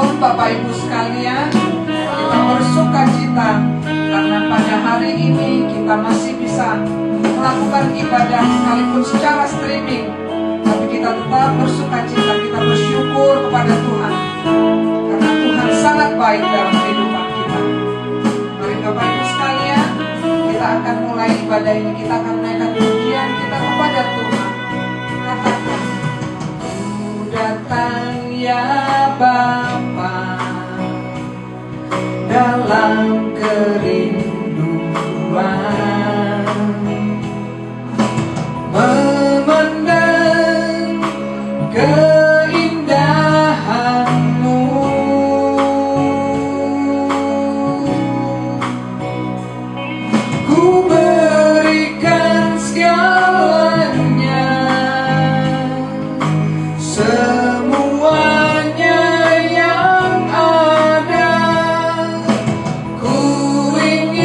Shalom Bapak Ibu sekalian, kita bersuka cita karena pada hari ini kita masih bisa melakukan ibadah sekalipun secara streaming. Tapi kita tetap bersuka cita, kita bersyukur kepada Tuhan karena Tuhan sangat baik dalam kehidupan kita. Mari Bapak Ibu sekalian, kita akan mulai ibadah ini. Kita akan menaikkan pujian kita kepada Tuhan. Katakan, "Ku datang ya Bapa dalam kerinduan, memandang keindahan-Mu. Ku berikan segalanya, semuanya yang ada. Ku ingin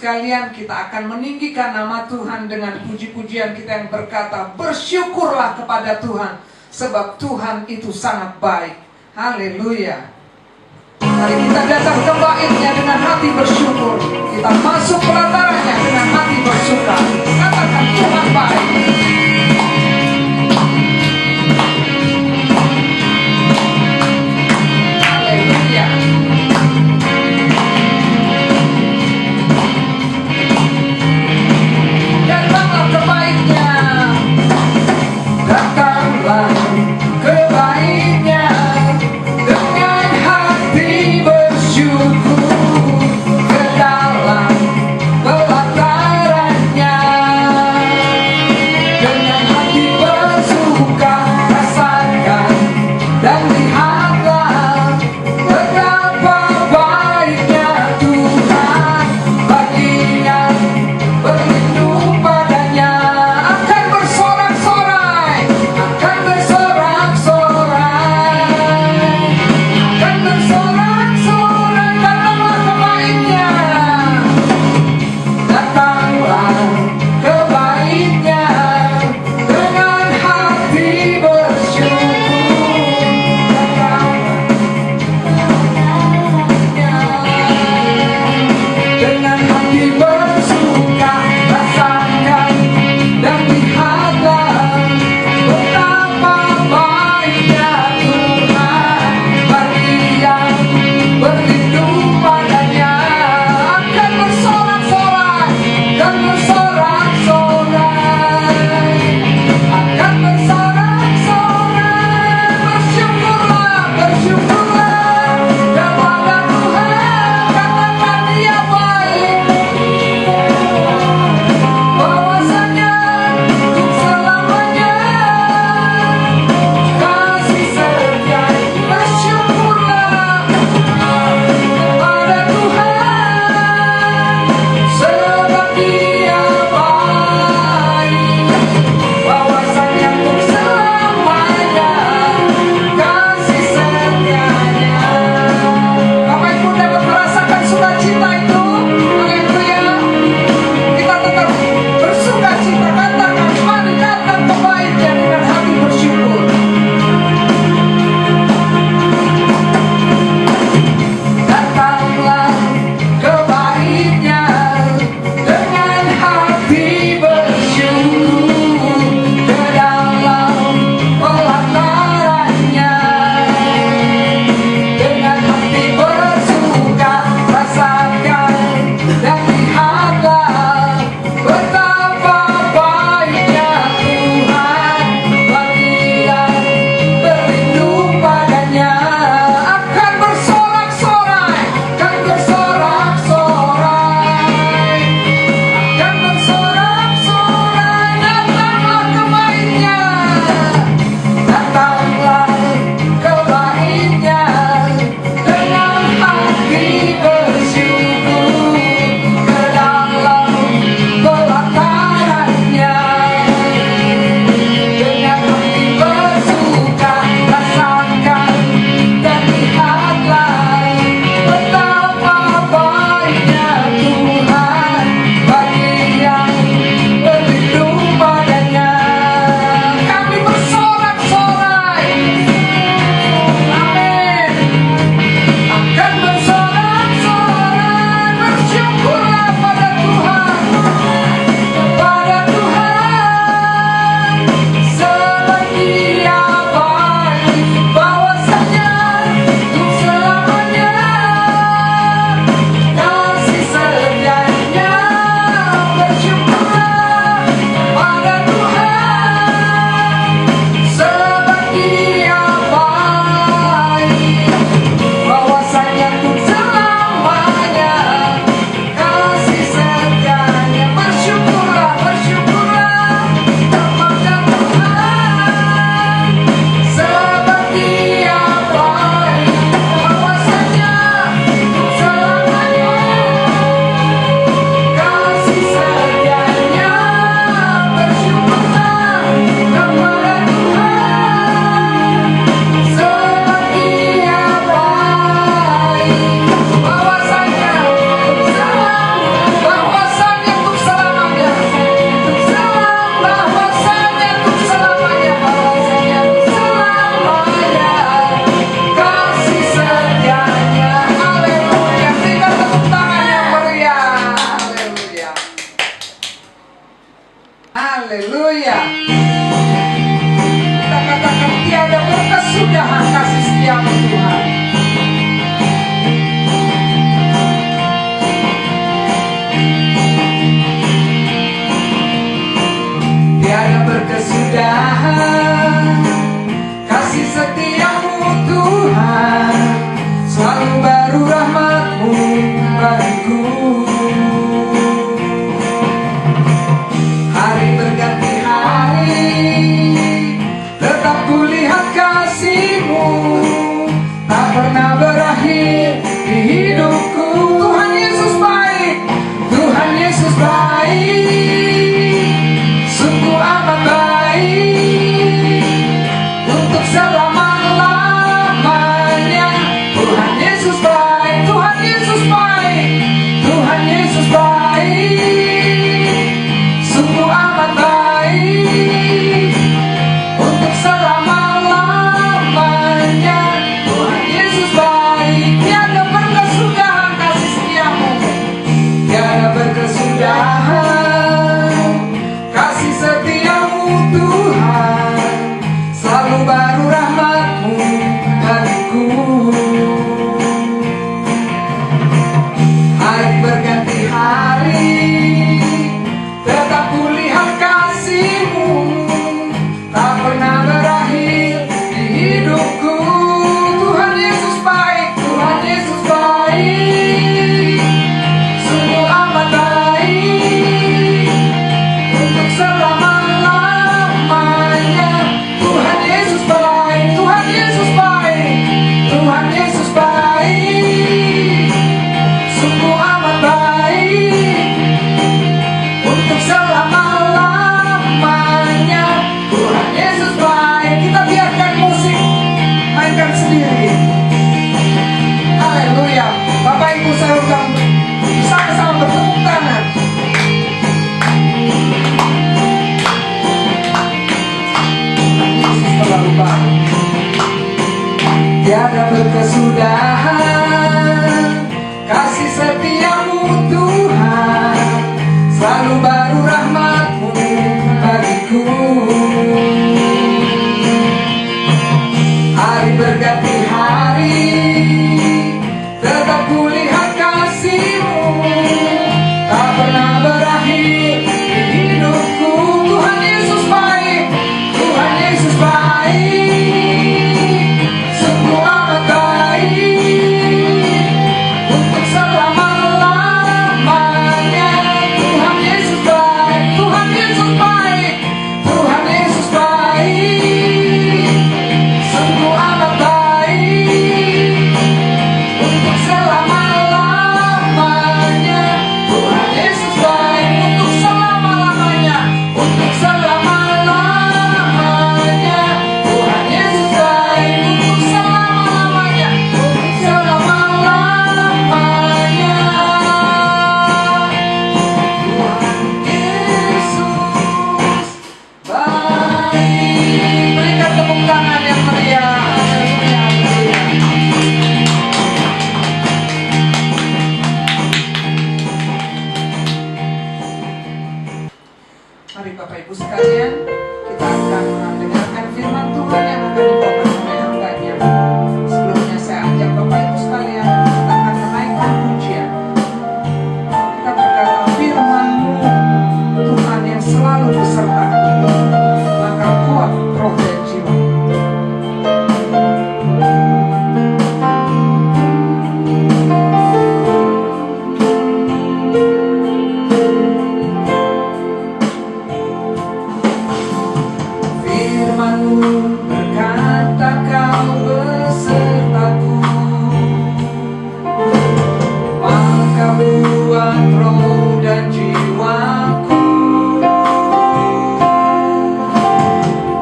sekalian, kita akan meninggikan nama Tuhan dengan puji-pujian kita yang berkata, bersyukurlah kepada Tuhan, sebab Tuhan itu sangat baik. Haleluya. Mari kita datang ke baitnya dengan hati bersyukur. Kita masuk pelatarannya dengan hati bersuka. Katakan Tuhan baik. Haleluya. Datanglah ke baitnya. Datanglah ke baitnya dengan hati bersyukur, ke dalam pelatarannya Haleluya. Kita katakan tiada berkesudahan kasih setiamu Tuhan. Tiada berkesudahan kasih setiamu Tuhan, selalu baru rahmat-Mu bagiku. Hari berganti hari, tetap kulihat kasih-Mu, tak pernah berakhir di hidupku. Tuhan Yesus baik, Tuhan Yesus baik, sungguh amat baik, untuk selama-lamanya. Tuhan Yesus baik, Tuhan Yesus baik, Tuhan Yesus baik, sungguh amat baik, untuk selama-lamanya. Tuhan Yesus baik, tiada berkesudahan kasih setiamu, tiada berkesudahan kasih setiamu Tuhan, selalu baru rahmat-Mu bagiku. Hari berganti hari, tetap kulihat kasih-Mu, tak pernah berakhir di hidupku. Tuhan Yesus baik, Tuhan Yesus baik, sungguh amat baik, untuk selama-lamanya. Tuhan Yesus baik, Tuhan Yesus baik, Tuhan Yesus baik, sungguh amat baik, untuk selama-lamanya. Tuhan Yesus baik. Kita biarkan musik mainkan sendiri. Haleluya. Bapak Ibu, saya undang sama-sama bertepuk tangan. Yesus terlalu baik. Tiada berkesudahan kasih setiamu Tuhan, selalu baru rahmat-Mu bagiku. Hari berganti hari, tetap kulihat kasih-Mu, tak pernah berakhir di hidupku. Tuhan Yesus baik, Tuhan Yesus baik, sungguh amat baik, untuk selama-lamanya. Tuhan Yesus baik, Tuhan Yesus baik, Tuhan Yesus baik, sungguh amat baik, untuk selama-lamanya. Tuhan Yesus baik, untuk selama-lamanya, untuk selama-lamanya. Tuhan Yesus baik, untuk selama-lamanya, untuk selama-lamanya. Tuhan Yesus baik. Berikan tepuk tangan yang meriah. Haleluya, haleluya. Mari Bapak Ibu sekalian, kita akan mendengarkan firman Tuhan yang akan dibawakan oleh hamba-Nya. Sebelumnya saya ajak Bapak Ibu sekalian, kita akan menaikkan pujian. Kita berkata, firman-Mu Tuhan yang selalu besertaku, maka kuat roh dan jiwa. Firman-Mu berkata, Kau besertaku, maka buat roh dan jiwaku.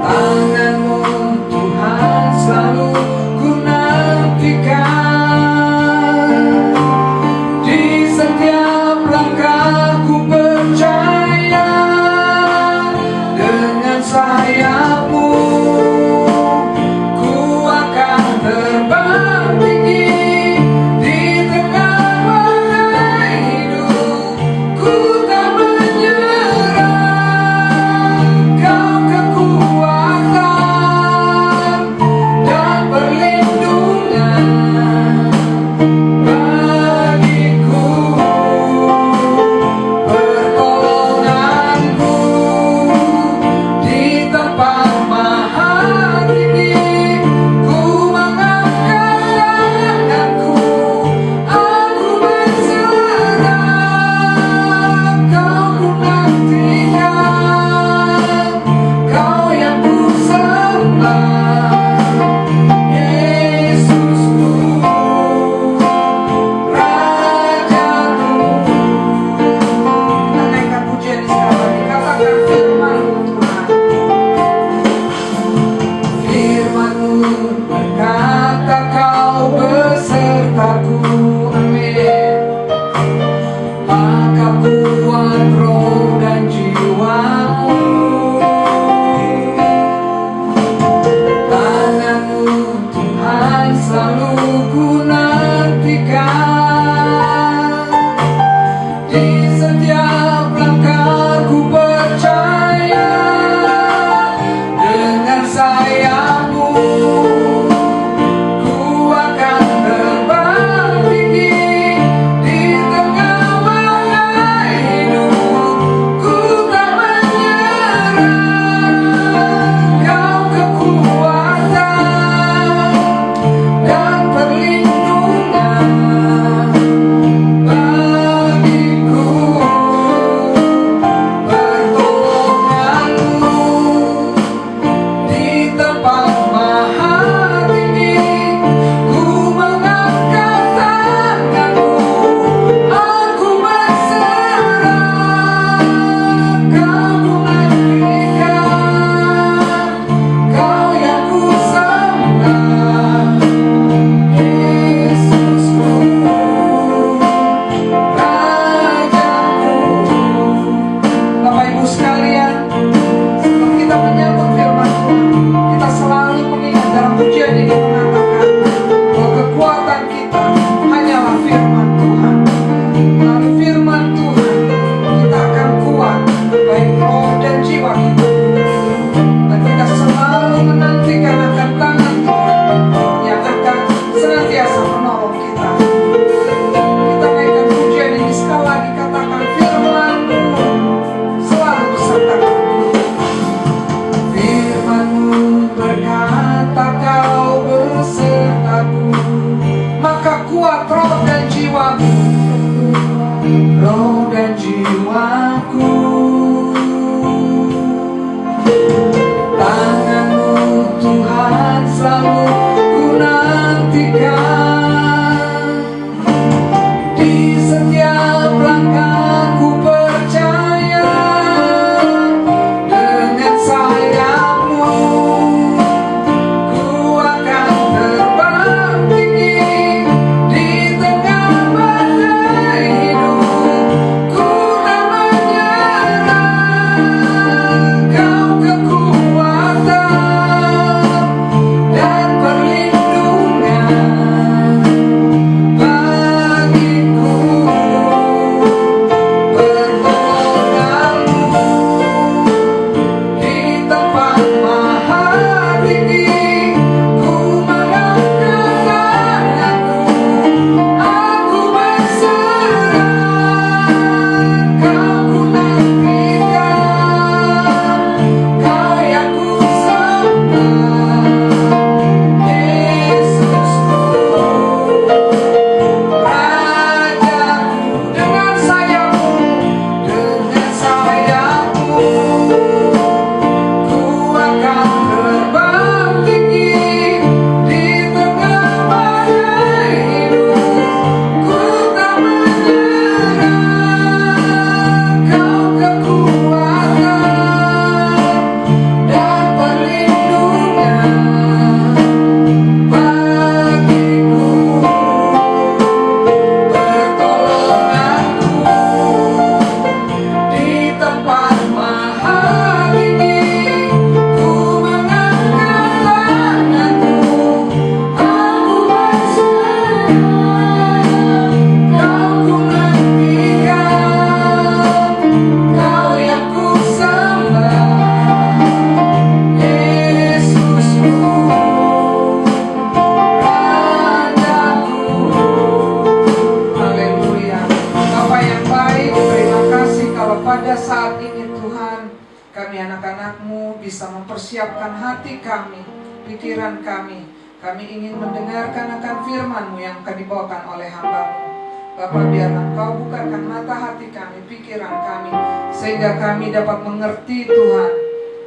Tangan-Mu Tuhan selalu ku nantikan, di setiap langkahku percaya, dengan sayap-Mu ku akan terbang tinggi di tengah badai hidup. Ku tak menyerah. anak-anak-Mu bisa mempersiapkan hati kami, pikiran kami. Kami ingin mendengarkan akan firman-Mu yang akan dibawakan oleh hamba-Mu. Bapa, biarlah Engkau bukakan mata hati kami, pikiran kami, sehingga kami dapat mengerti Tuhan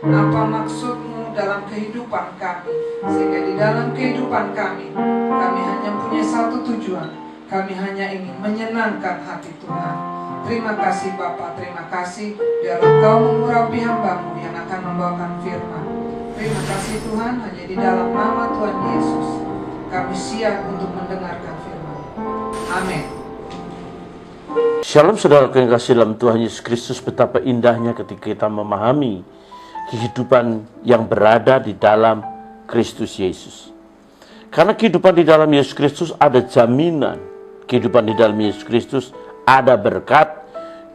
apa maksud-Mu dalam kehidupan kami. Sehingga di dalam kehidupan kami hanya punya satu tujuan. Kami hanya ingin menyenangkan hati Tuhan. Terima kasih Bapa, terima kasih. Biarlah Engkau mengurapi hamba-Mu yang akan membawakan firman. Terima kasih Tuhan, hanya di dalam nama Tuhan Yesus kami siap untuk mendengarkan firman. Amin. Shalom saudara yang kasih dalam Tuhan Yesus Kristus. Betapa indahnya ketika kita memahami kehidupan yang berada di dalam Kristus Yesus. Karena kehidupan di dalam Yesus Kristus ada jaminan. Kehidupan di dalam Yesus Kristus ada berkat.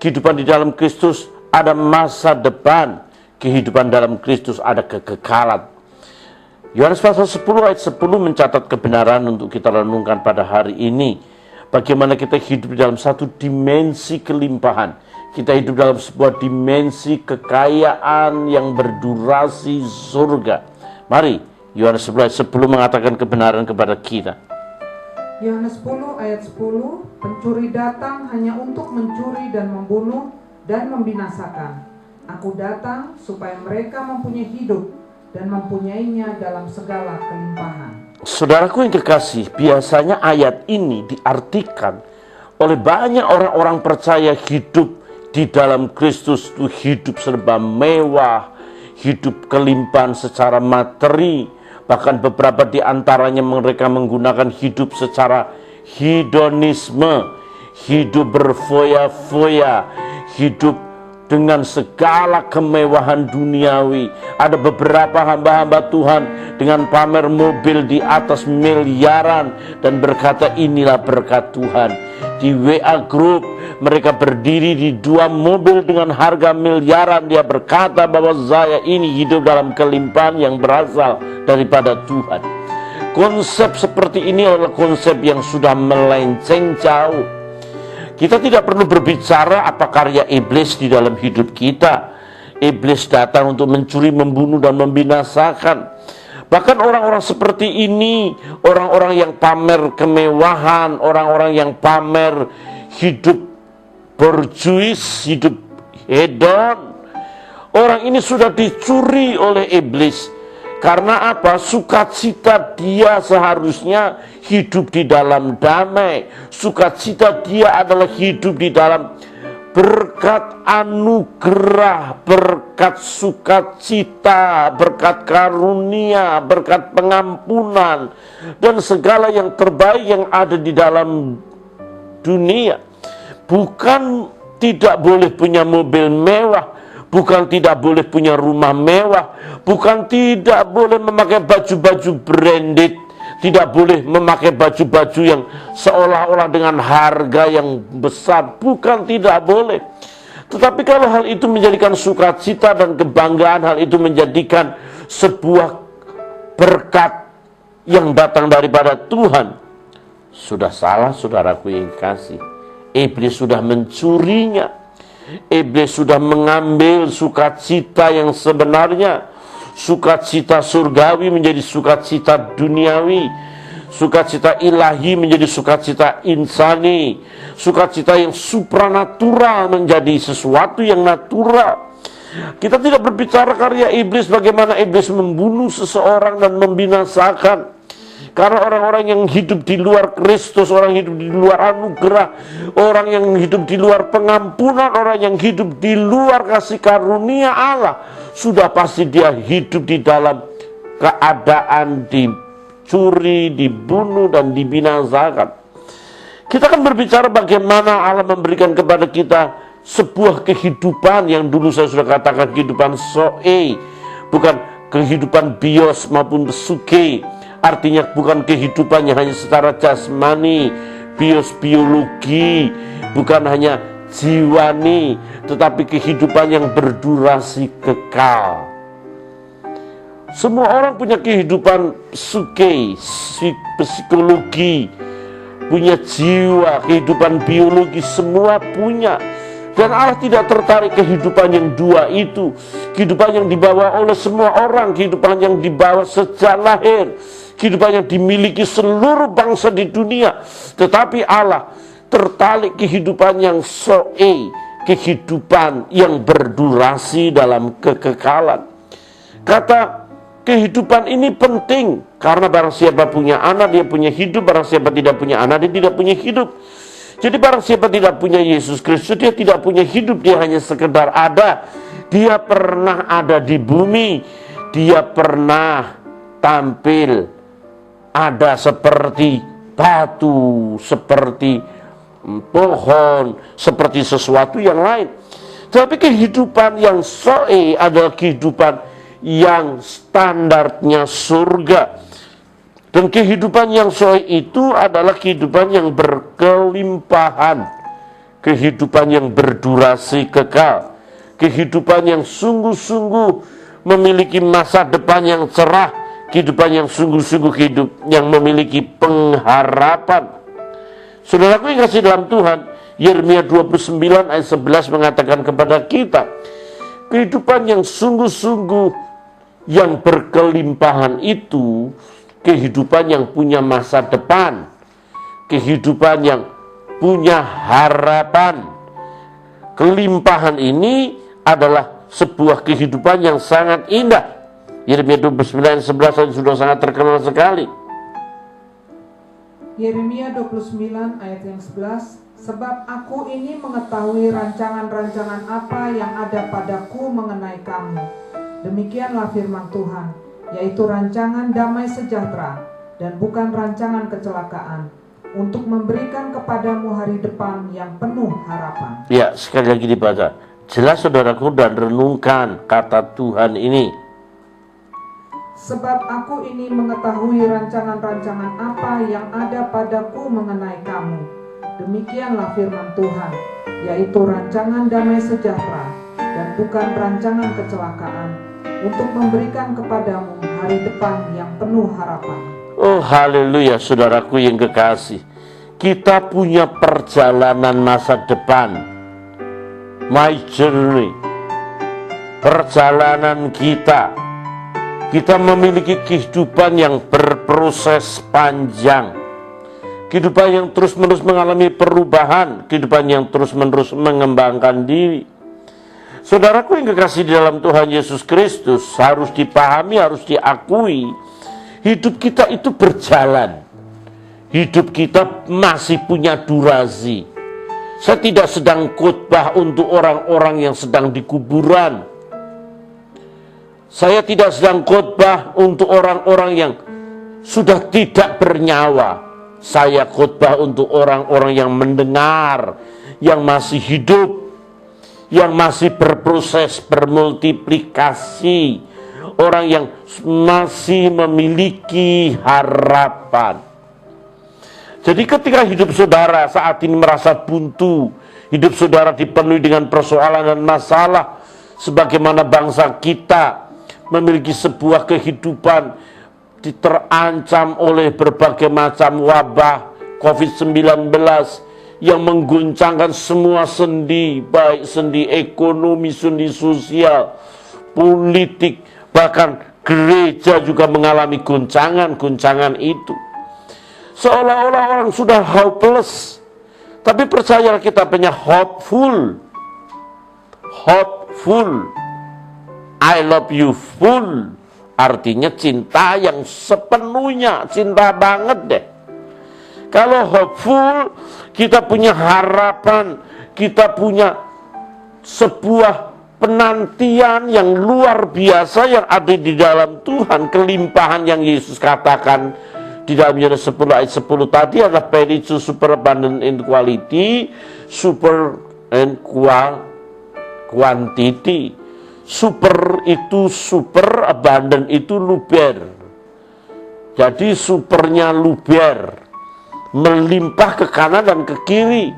Kehidupan di dalam Kristus ada masa depan. Kehidupan dalam Kristus ada kekekalan. Yohanes pasal 10 ayat 10 mencatat kebenaran untuk kita renungkan pada hari ini. Bagaimana kita hidup di dalam satu dimensi kelimpahan. Kita hidup dalam sebuah dimensi kekayaan yang berdurasi surga. Mari, Yohanes 11 ayat 10 mengatakan kebenaran kepada kita. Yohanes 10 ayat 10, pencuri datang hanya untuk mencuri dan membunuh dan membinasakan. Aku datang supaya mereka mempunyai hidup dan mempunyainya dalam segala kelimpahan. Saudaraku yang kekasih, biasanya ayat ini diartikan oleh banyak orang-orang percaya hidup di dalam Kristus itu hidup serba mewah, hidup kelimpahan secara materi, bahkan beberapa di antaranya mereka menggunakan hidup secara hedonisme, hidup berfoya-foya, hidup dengan segala kemewahan duniawi. Ada beberapa hamba-hamba Tuhan dengan pamer mobil di atas miliaran dan berkata inilah berkat Tuhan. Di WA Group mereka berdiri di 2 mobil dengan harga miliaran. Dia berkata bahwa saya ini hidup dalam kelimpahan yang berasal daripada Tuhan. Konsep seperti ini adalah konsep yang sudah melenceng jauh. Kita tidak perlu berbicara apa karya iblis di dalam hidup kita. Iblis datang untuk mencuri, membunuh, dan membinasakan. Bahkan orang-orang seperti ini, orang-orang yang pamer kemewahan, orang-orang yang pamer hidup borjuis, hidup hedon, orang ini sudah dicuri oleh iblis. Karena apa? Sukacita dia seharusnya hidup di dalam damai. Sukacita dia adalah hidup di dalam berkat anugerah, berkat sukacita, berkat karunia, berkat pengampunan, dan segala yang terbaik yang ada di dalam dunia. Bukan tidak boleh punya mobil mewah, bukan tidak boleh punya rumah mewah, bukan tidak boleh memakai baju-baju branded, tidak boleh memakai baju-baju yang seolah-olah dengan harga yang besar, bukan tidak boleh. Tetapi kalau hal itu menjadikan sukacita dan kebanggaan, hal itu menjadikan sebuah berkat yang datang daripada Tuhan, sudah salah saudaraku yang kasih. Iblis sudah mencurinya. Iblis sudah mengambil sukacita yang sebenarnya. Sukacita surgawi menjadi sukacita duniawi. Sukacita ilahi menjadi sukacita insani. Sukacita yang supranatural menjadi sesuatu yang natural. Kita tidak berbicara karya iblis, bagaimana iblis membunuh seseorang dan membinasakan. Karena orang-orang yang hidup di luar Kristus, orang hidup di luar anugerah, orang yang hidup di luar pengampunan, orang yang hidup di luar kasih karunia Allah, sudah pasti dia hidup di dalam keadaan dicuri, dibunuh, dan dibinasakan. Kita akan berbicara bagaimana Allah memberikan kepada kita sebuah kehidupan yang dulu saya sudah katakan kehidupan zoe, bukan kehidupan bios maupun suke. Artinya bukan kehidupannya hanya secara jasmani, biologi, bukan hanya jiwani, tetapi kehidupan yang berdurasi kekal. Semua orang punya kehidupan suke, psikologi, punya jiwa, kehidupan biologi, semua punya. Dan Allah tidak tertarik kehidupan yang dua itu, kehidupan yang dibawa oleh semua orang, kehidupan yang dibawa sejak lahir, kehidupan yang dimiliki seluruh bangsa di dunia. Tetapi Allah tertarik kehidupan yang soe, kehidupan yang berdurasi dalam kekekalan. Kata kehidupan ini penting, karena barang siapa punya anak, dia punya hidup. Barang siapa tidak punya anak, dia tidak punya hidup. Jadi barang siapa tidak punya Yesus Kristus, dia tidak punya hidup. Dia hanya sekedar ada. Dia pernah ada di bumi, dia pernah tampil ada seperti batu, seperti pohon, seperti sesuatu yang lain. Tapi kehidupan yang soe adalah kehidupan yang standarnya surga. Dan kehidupan yang soe itu adalah kehidupan yang berkelimpahan, kehidupan yang berdurasi kekal, kehidupan yang sungguh-sungguh memiliki masa depan yang cerah, kehidupan yang sungguh-sungguh hidup yang memiliki pengharapan. Saudaraku yang kasih dalam Tuhan, Yeremia 29 ayat 11 mengatakan kepada kita, kehidupan yang sungguh-sungguh yang berkelimpahan itu kehidupan yang punya masa depan, kehidupan yang punya harapan. Kelimpahan ini adalah sebuah kehidupan yang sangat indah. Yeremia 29 11 sudah sangat terkenal sekali. Yeremia 29 ayat yang 11, sebab aku ini mengetahui rancangan-rancangan apa yang ada padaku mengenai kamu. Demikianlah firman Tuhan, yaitu rancangan damai sejahtera dan bukan rancangan kecelakaan, untuk memberikan kepadamu hari depan yang penuh harapan. Ya, sekali lagi dibaca. Jelas saudaraku, dan renungkan kata Tuhan ini. Sebab aku ini mengetahui rancangan-rancangan apa yang ada padaku mengenai kamu. Demikianlah firman Tuhan, yaitu rancangan damai sejahtera dan bukan rancangan kecelakaan, untuk memberikan kepadamu hari depan yang penuh harapan. Oh haleluya, saudaraku yang kekasih. Kita punya perjalanan masa depan. My journey. Perjalanan kita. Kita memiliki kehidupan yang berproses panjang. Kehidupan yang terus-menerus mengalami perubahan. Kehidupan yang terus-menerus mengembangkan diri. Saudaraku yang kekasih di dalam Tuhan Yesus Kristus, harus dipahami, harus diakui, hidup kita itu berjalan. Hidup kita masih punya durasi. Saya tidak sedang khotbah untuk orang-orang yang sedang di kuburan. Saya tidak sedang khotbah untuk orang-orang yang sudah tidak bernyawa. Saya khotbah untuk orang-orang yang mendengar, yang masih hidup, yang masih berproses bermultiplikasi, orang yang masih memiliki harapan. Jadi ketika hidup saudara saat ini merasa buntu, hidup saudara dipenuhi dengan persoalan dan masalah, sebagaimana bangsa kita memiliki sebuah kehidupan terancam oleh berbagai macam wabah COVID-19 yang mengguncangkan semua sendi, baik sendi ekonomi, sendi sosial, politik, bahkan gereja juga mengalami guncangan-guncangan itu. Seolah-olah orang sudah hopeless, tapi percayalah kita punya hopeful. I love you full, artinya cinta yang sepenuhnya, cinta banget deh. Kalau hopeful, kita punya harapan, kita punya sebuah penantian yang luar biasa yang ada di dalam Tuhan. Kelimpahan yang Yesus katakan di dalam Yohanes 10 ayat 10 tadi adalah pericu super abundant in quality, super and quantity. Super itu super, abundant itu luber. Jadi supernya luber, melimpah ke kanan dan ke kiri.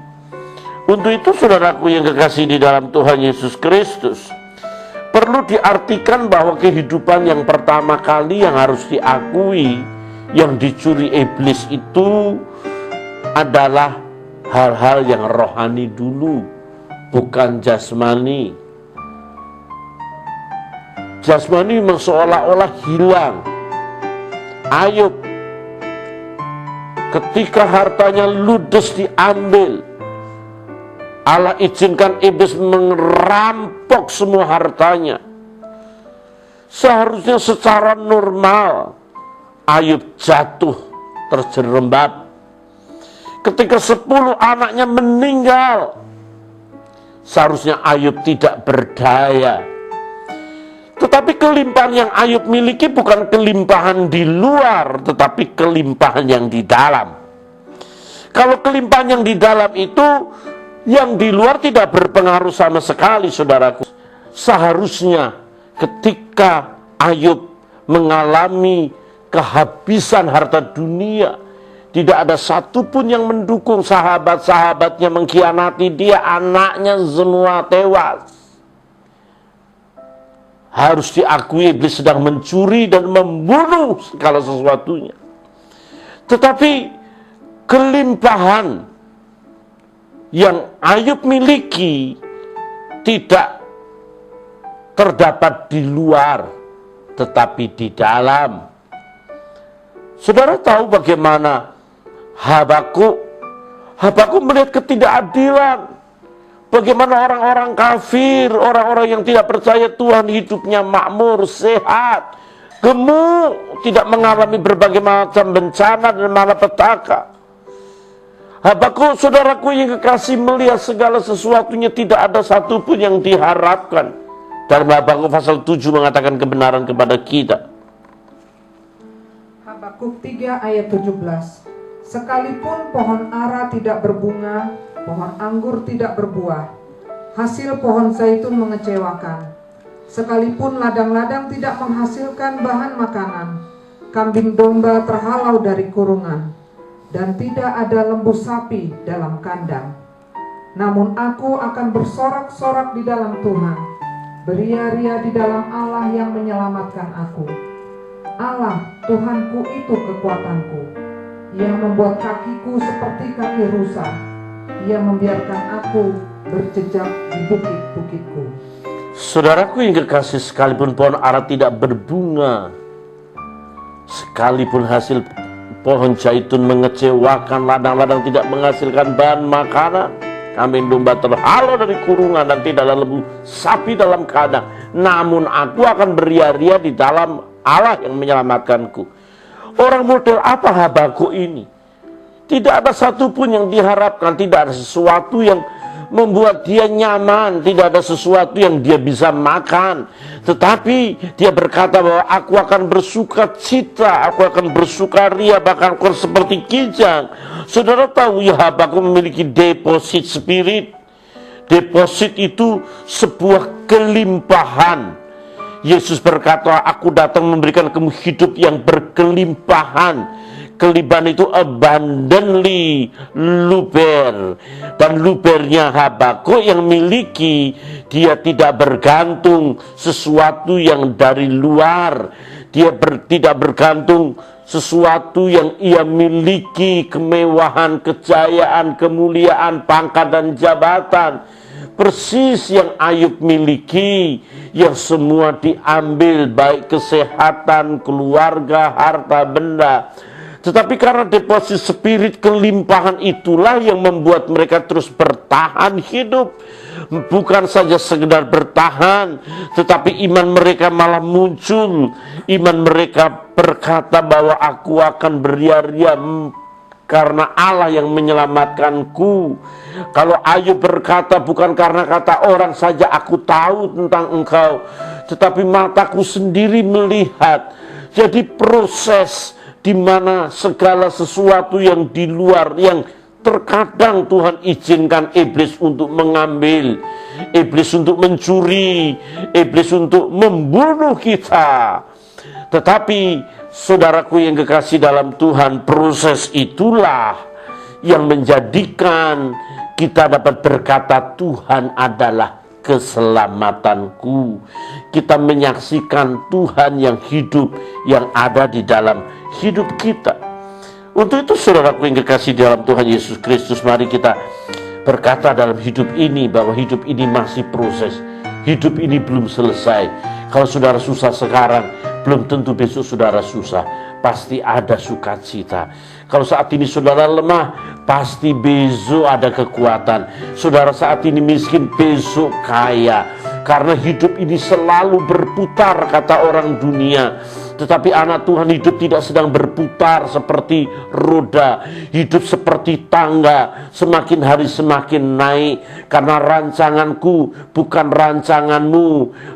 Untuk itu saudaraku yang kekasih di dalam Tuhan Yesus Kristus, perlu diartikan bahwa kehidupan yang pertama kali yang harus diakui, yang dicuri iblis itu adalah hal-hal yang rohani dulu, bukan jasmani. Jasmani memang seolah-olah hilang. Ayub ketika hartanya ludes diambil, Allah izinkan iblis merampok semua hartanya. Seharusnya secara normal Ayub jatuh terjerembab. Ketika 10 anaknya meninggal, seharusnya Ayub tidak berdaya. Tetapi kelimpahan yang Ayub miliki bukan kelimpahan di luar, tetapi kelimpahan yang di dalam. Kalau kelimpahan yang di dalam itu, yang di luar tidak berpengaruh sama sekali, saudaraku. Seharusnya ketika Ayub mengalami kehabisan harta dunia, tidak ada satupun yang mendukung, sahabat-sahabatnya mengkhianati dia, anaknya semua tewas. Harus diakui iblis sedang mencuri dan membunuh segala sesuatunya. Tetapi kelimpahan yang Ayub miliki tidak terdapat di luar, tetapi di dalam. Saudara tahu bagaimana Habakuk melihat ketidakadilan. Bagaimana orang-orang kafir, orang-orang yang tidak percaya Tuhan hidupnya makmur, sehat, gemuk, tidak mengalami berbagai macam bencana dan malapetaka. Habakuk, saudaraku yang kekasih, melihat segala sesuatunya tidak ada satupun yang diharapkan. Dalam Habakuk pasal 7 mengatakan kebenaran kepada kita. Habakuk 3 ayat 17. Sekalipun pohon ara tidak berbunga, pohon anggur tidak berbuah, hasil pohon zaitun mengecewakan. Sekalipun ladang-ladang tidak menghasilkan bahan makanan, kambing domba terhalau dari kurungan, dan tidak ada lembu sapi dalam kandang. Namun aku akan bersorak-sorak di dalam Tuhan, beria-ria di dalam Allah yang menyelamatkan aku. Allah, Tuhanku itu kekuatanku. Ia membuat kakiku seperti kaki rusa. Ia membiarkan aku berjejak di bukit-bukitku. Saudaraku yang kekasih, sekalipun pohon ara tidak berbunga, sekalipun hasil pohon zaitun mengecewakan, ladang-ladang tidak menghasilkan bahan makanan, kambing domba terhalau dari kurungan, dan tidak ada lembu sapi dalam kandang, namun aku akan beria-ria di dalam Allah yang menyelamatkanku. Orang model apa Habakuk ini? Tidak ada satupun yang diharapkan, tidak ada sesuatu yang membuat dia nyaman, tidak ada sesuatu yang dia bisa makan. Tetapi dia berkata bahwa aku akan bersuka cita, aku akan bersukaria, bahkan aku seperti kijang. Saudara tahu ya, Habakuk memiliki deposit spirit. Deposit itu sebuah kelimpahan. Yesus berkata, aku datang memberikan kamu hidup yang berkelimpahan. Kelimpahan itu abundantly, luber. Dan lubernya Habakuk yang miliki, dia tidak bergantung sesuatu yang dari luar. Dia tidak bergantung sesuatu yang ia miliki, kemewahan, kejayaan, kemuliaan, pangkat dan jabatan. Persis yang Ayub miliki, yang semua diambil, baik kesehatan, keluarga, harta benda. Tetapi karena deposit spirit, kelimpahan itulah yang membuat mereka terus bertahan hidup. Bukan saja sekedar bertahan, tetapi iman mereka malah muncul. Iman mereka berkata bahwa aku akan beria-ria karena Allah yang menyelamatkanku. Kalau Ayub berkata, bukan karena kata orang saja aku tahu tentang engkau, tetapi mataku sendiri melihat. Jadi proses di mana segala sesuatu yang di luar, yang terkadang Tuhan izinkan iblis untuk mengambil, iblis untuk mencuri, iblis untuk membunuh kita. Tetapi saudaraku yang kekasih dalam Tuhan, proses itulah yang menjadikan kita dapat berkata, Tuhan adalah keselamatanku. Kita menyaksikan Tuhan yang hidup, yang ada di dalam hidup kita. Untuk itu saudaraku yang kekasih dalam Tuhan Yesus Kristus, mari kita berkata dalam hidup ini bahwa hidup ini masih proses, hidup ini belum selesai. Kalau saudara susah sekarang, belum tentu besok saudara susah. Pasti ada sukacita. Kalau saat ini saudara lemah, pasti besok ada kekuatan. Saudara saat ini miskin, besok kaya. Karena hidup ini selalu berputar, kata orang dunia. Tetapi anak Tuhan hidup tidak sedang berputar seperti roda. Hidup seperti tangga, semakin hari semakin naik. Karena rancanganku bukan rancanganmu.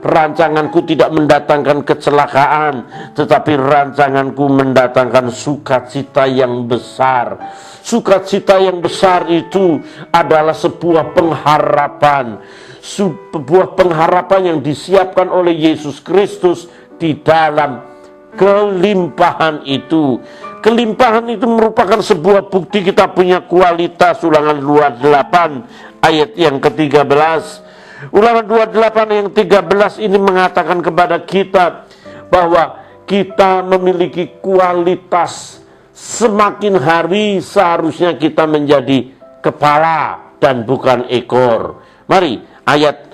Rancanganku tidak mendatangkan kecelakaan, tetapi rancanganku mendatangkan sukacita yang besar. Sukacita yang besar itu adalah sebuah pengharapan. Sebuah pengharapan yang disiapkan oleh Yesus Kristus di dalam kelimpahan itu. Kelimpahan itu merupakan sebuah bukti kita punya kualitas. Ulangan 28 ayat yang ke-13. Ulangan 28 yang 13 ini mengatakan kepada kita bahwa kita memiliki kualitas. Semakin hari seharusnya kita menjadi kepala dan bukan ekor. Mari ayat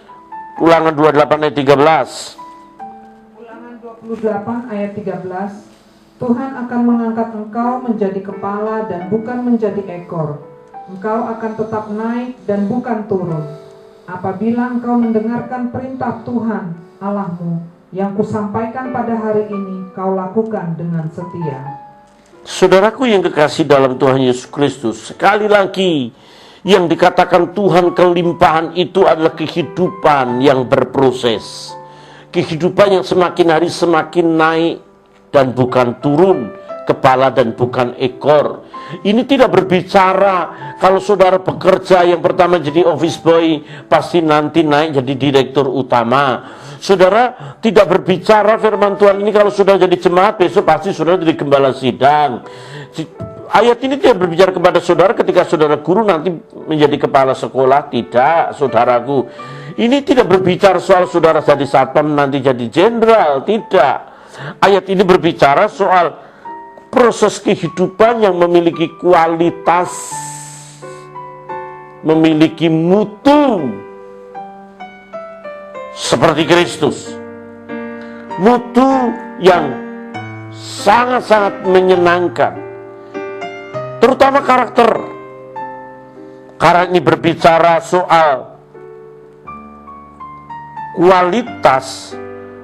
Ulangan 28 ayat 13. Ulangan 28 ayat 13. Tuhan akan mengangkat engkau menjadi kepala dan bukan menjadi ekor. Engkau akan tetap naik dan bukan turun. Apabila engkau mendengarkan perintah Tuhan Allahmu yang kusampaikan pada hari ini, kau lakukan dengan setia. Saudaraku yang kekasih dalam Tuhan Yesus Kristus, sekali lagi yang dikatakan Tuhan kelimpahan itu adalah kehidupan yang berproses. Kehidupan yang semakin hari semakin naik dan bukan turun, kepala dan bukan ekor. Ini tidak berbicara kalau saudara bekerja yang pertama jadi office boy, pasti nanti naik jadi direktur utama. Saudara tidak berbicara firman Tuhan ini kalau sudah jadi jemaat, besok pasti saudara jadi gembala sidang. Ayat ini tidak berbicara kepada saudara ketika saudara guru nanti menjadi kepala sekolah. Tidak, saudaraku. Ini tidak berbicara soal saudara jadi satpam nanti jadi jenderal. Tidak. Ayat ini berbicara soal proses kehidupan yang memiliki kualitas, memiliki mutu seperti Kristus. Mutu yang sangat-sangat menyenangkan, terutama karakter. Karena ini berbicara soal kualitas,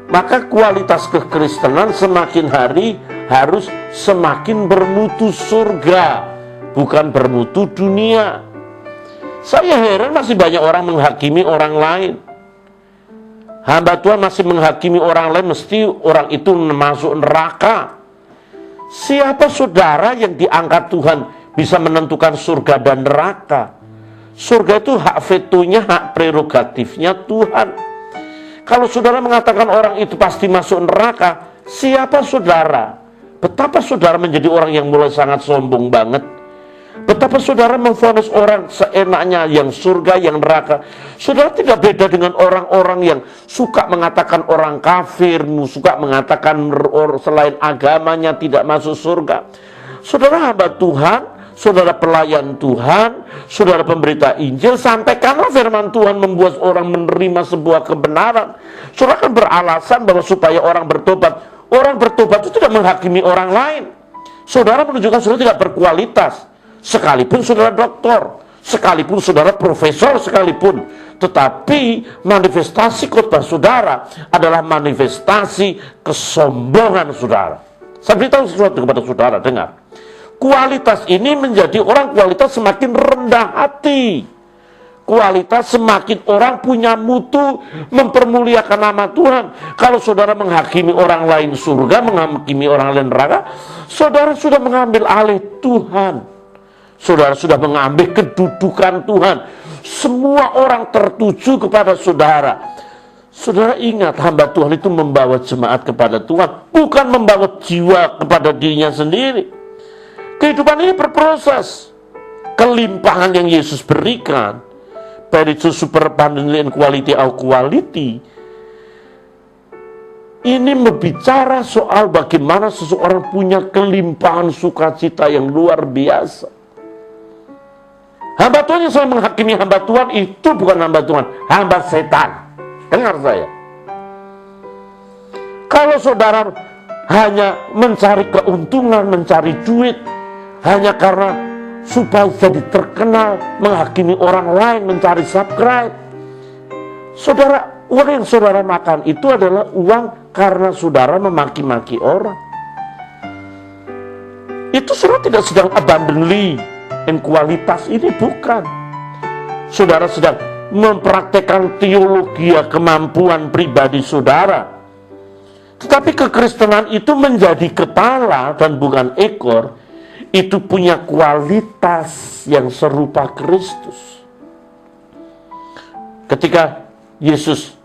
maka kualitas kekristenan semakin hari harus semakin bermutu surga, bukan bermutu dunia. Saya heran masih banyak orang menghakimi orang lain. Hamba Tuhan masih menghakimi orang lain, mesti orang itu masuk neraka. Siapa saudara yang diangkat Tuhan bisa menentukan surga dan neraka? Surga itu hak vetonya, hak prerogatifnya Tuhan. Kalau saudara mengatakan orang itu pasti masuk neraka, siapa saudara? Betapa saudara menjadi orang yang mulai sangat sombong banget. Betapa saudara memvonis orang seenaknya, yang surga, yang neraka. Saudara tidak beda dengan orang-orang yang suka mengatakan orang kafir, suka mengatakan selain agamanya tidak masuk surga. Saudara hamba Tuhan, saudara pelayan Tuhan, saudara pemberita Injil, sampaikanlah firman Tuhan membuat orang menerima sebuah kebenaran. Saudara kan beralasan bahwa supaya orang bertobat. Orang bertobat itu tidak menghakimi orang lain. Saudara menunjukkan saudara tidak berkualitas. Sekalipun saudara doktor, sekalipun saudara profesor sekalipun. Tetapi manifestasi khotbah saudara adalah manifestasi kesombongan saudara. Saya beritahu sesuatu kepada saudara, dengar. Kualitas ini menjadi orang kualitas semakin rendah hati. Kualitas semakin orang punya mutu, mempermuliakan nama Tuhan. Kalau saudara menghakimi orang lain surga, menghakimi orang lain neraka, saudara sudah mengambil alih Tuhan. Saudara sudah mengambil kedudukan Tuhan. Semua orang tertuju kepada saudara. Saudara ingat, hamba Tuhan itu membawa jemaat kepada Tuhan, bukan membawa jiwa kepada dirinya sendiri. Kehidupan ini berproses. Kelimpahan yang Yesus berikan, baik itu super abundantly and quality or quality, ini berbicara soal bagaimana seseorang punya kelimpahan sukacita yang luar biasa. Hamba Tuhan yang selalu menghakimi hamba Tuhan itu bukan hamba Tuhan, hamba setan. Dengar saya. Kalau saudara hanya mencari keuntungan, mencari duit, hanya karena supaya jadi terkenal, menghakimi orang lain, mencari subscribe, saudara, uang yang saudara makan itu adalah uang karena saudara memaki-maki orang. Itu saudara tidak sedang abundantly dan kualitas, ini bukan. Saudara sedang mempraktekkan teologi kemampuan pribadi saudara. Tetapi kekristenan itu menjadi kepala dan bukan ekor. Itu punya kualitas yang serupa Kristus. Ketika Yesus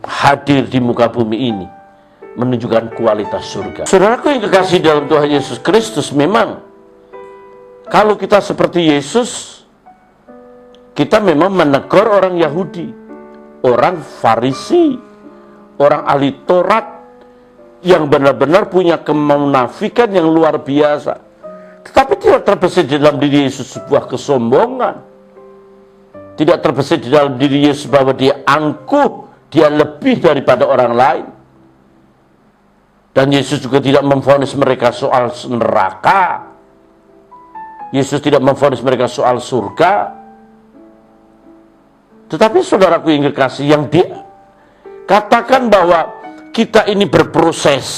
hadir di muka bumi ini, menunjukkan kualitas surga. Saudaraku yang kekasih dalam Tuhan Yesus Kristus, memang kalau kita seperti Yesus, kita memang menegur orang Yahudi, orang Farisi, orang ahli Taurat yang benar-benar punya kemunafikan yang luar biasa. Tetapi tidak terbesit di dalam diri Yesus sebuah kesombongan. Tidak terbesit di dalam diri Yesus bahwa dia angkuh, dia lebih daripada orang lain. Dan Yesus juga tidak memvonis mereka soal neraka. Yesus tidak memvonis mereka soal surga. Tetapi saudaraku yang kekasih, yang katakan bahwa kita ini berproses,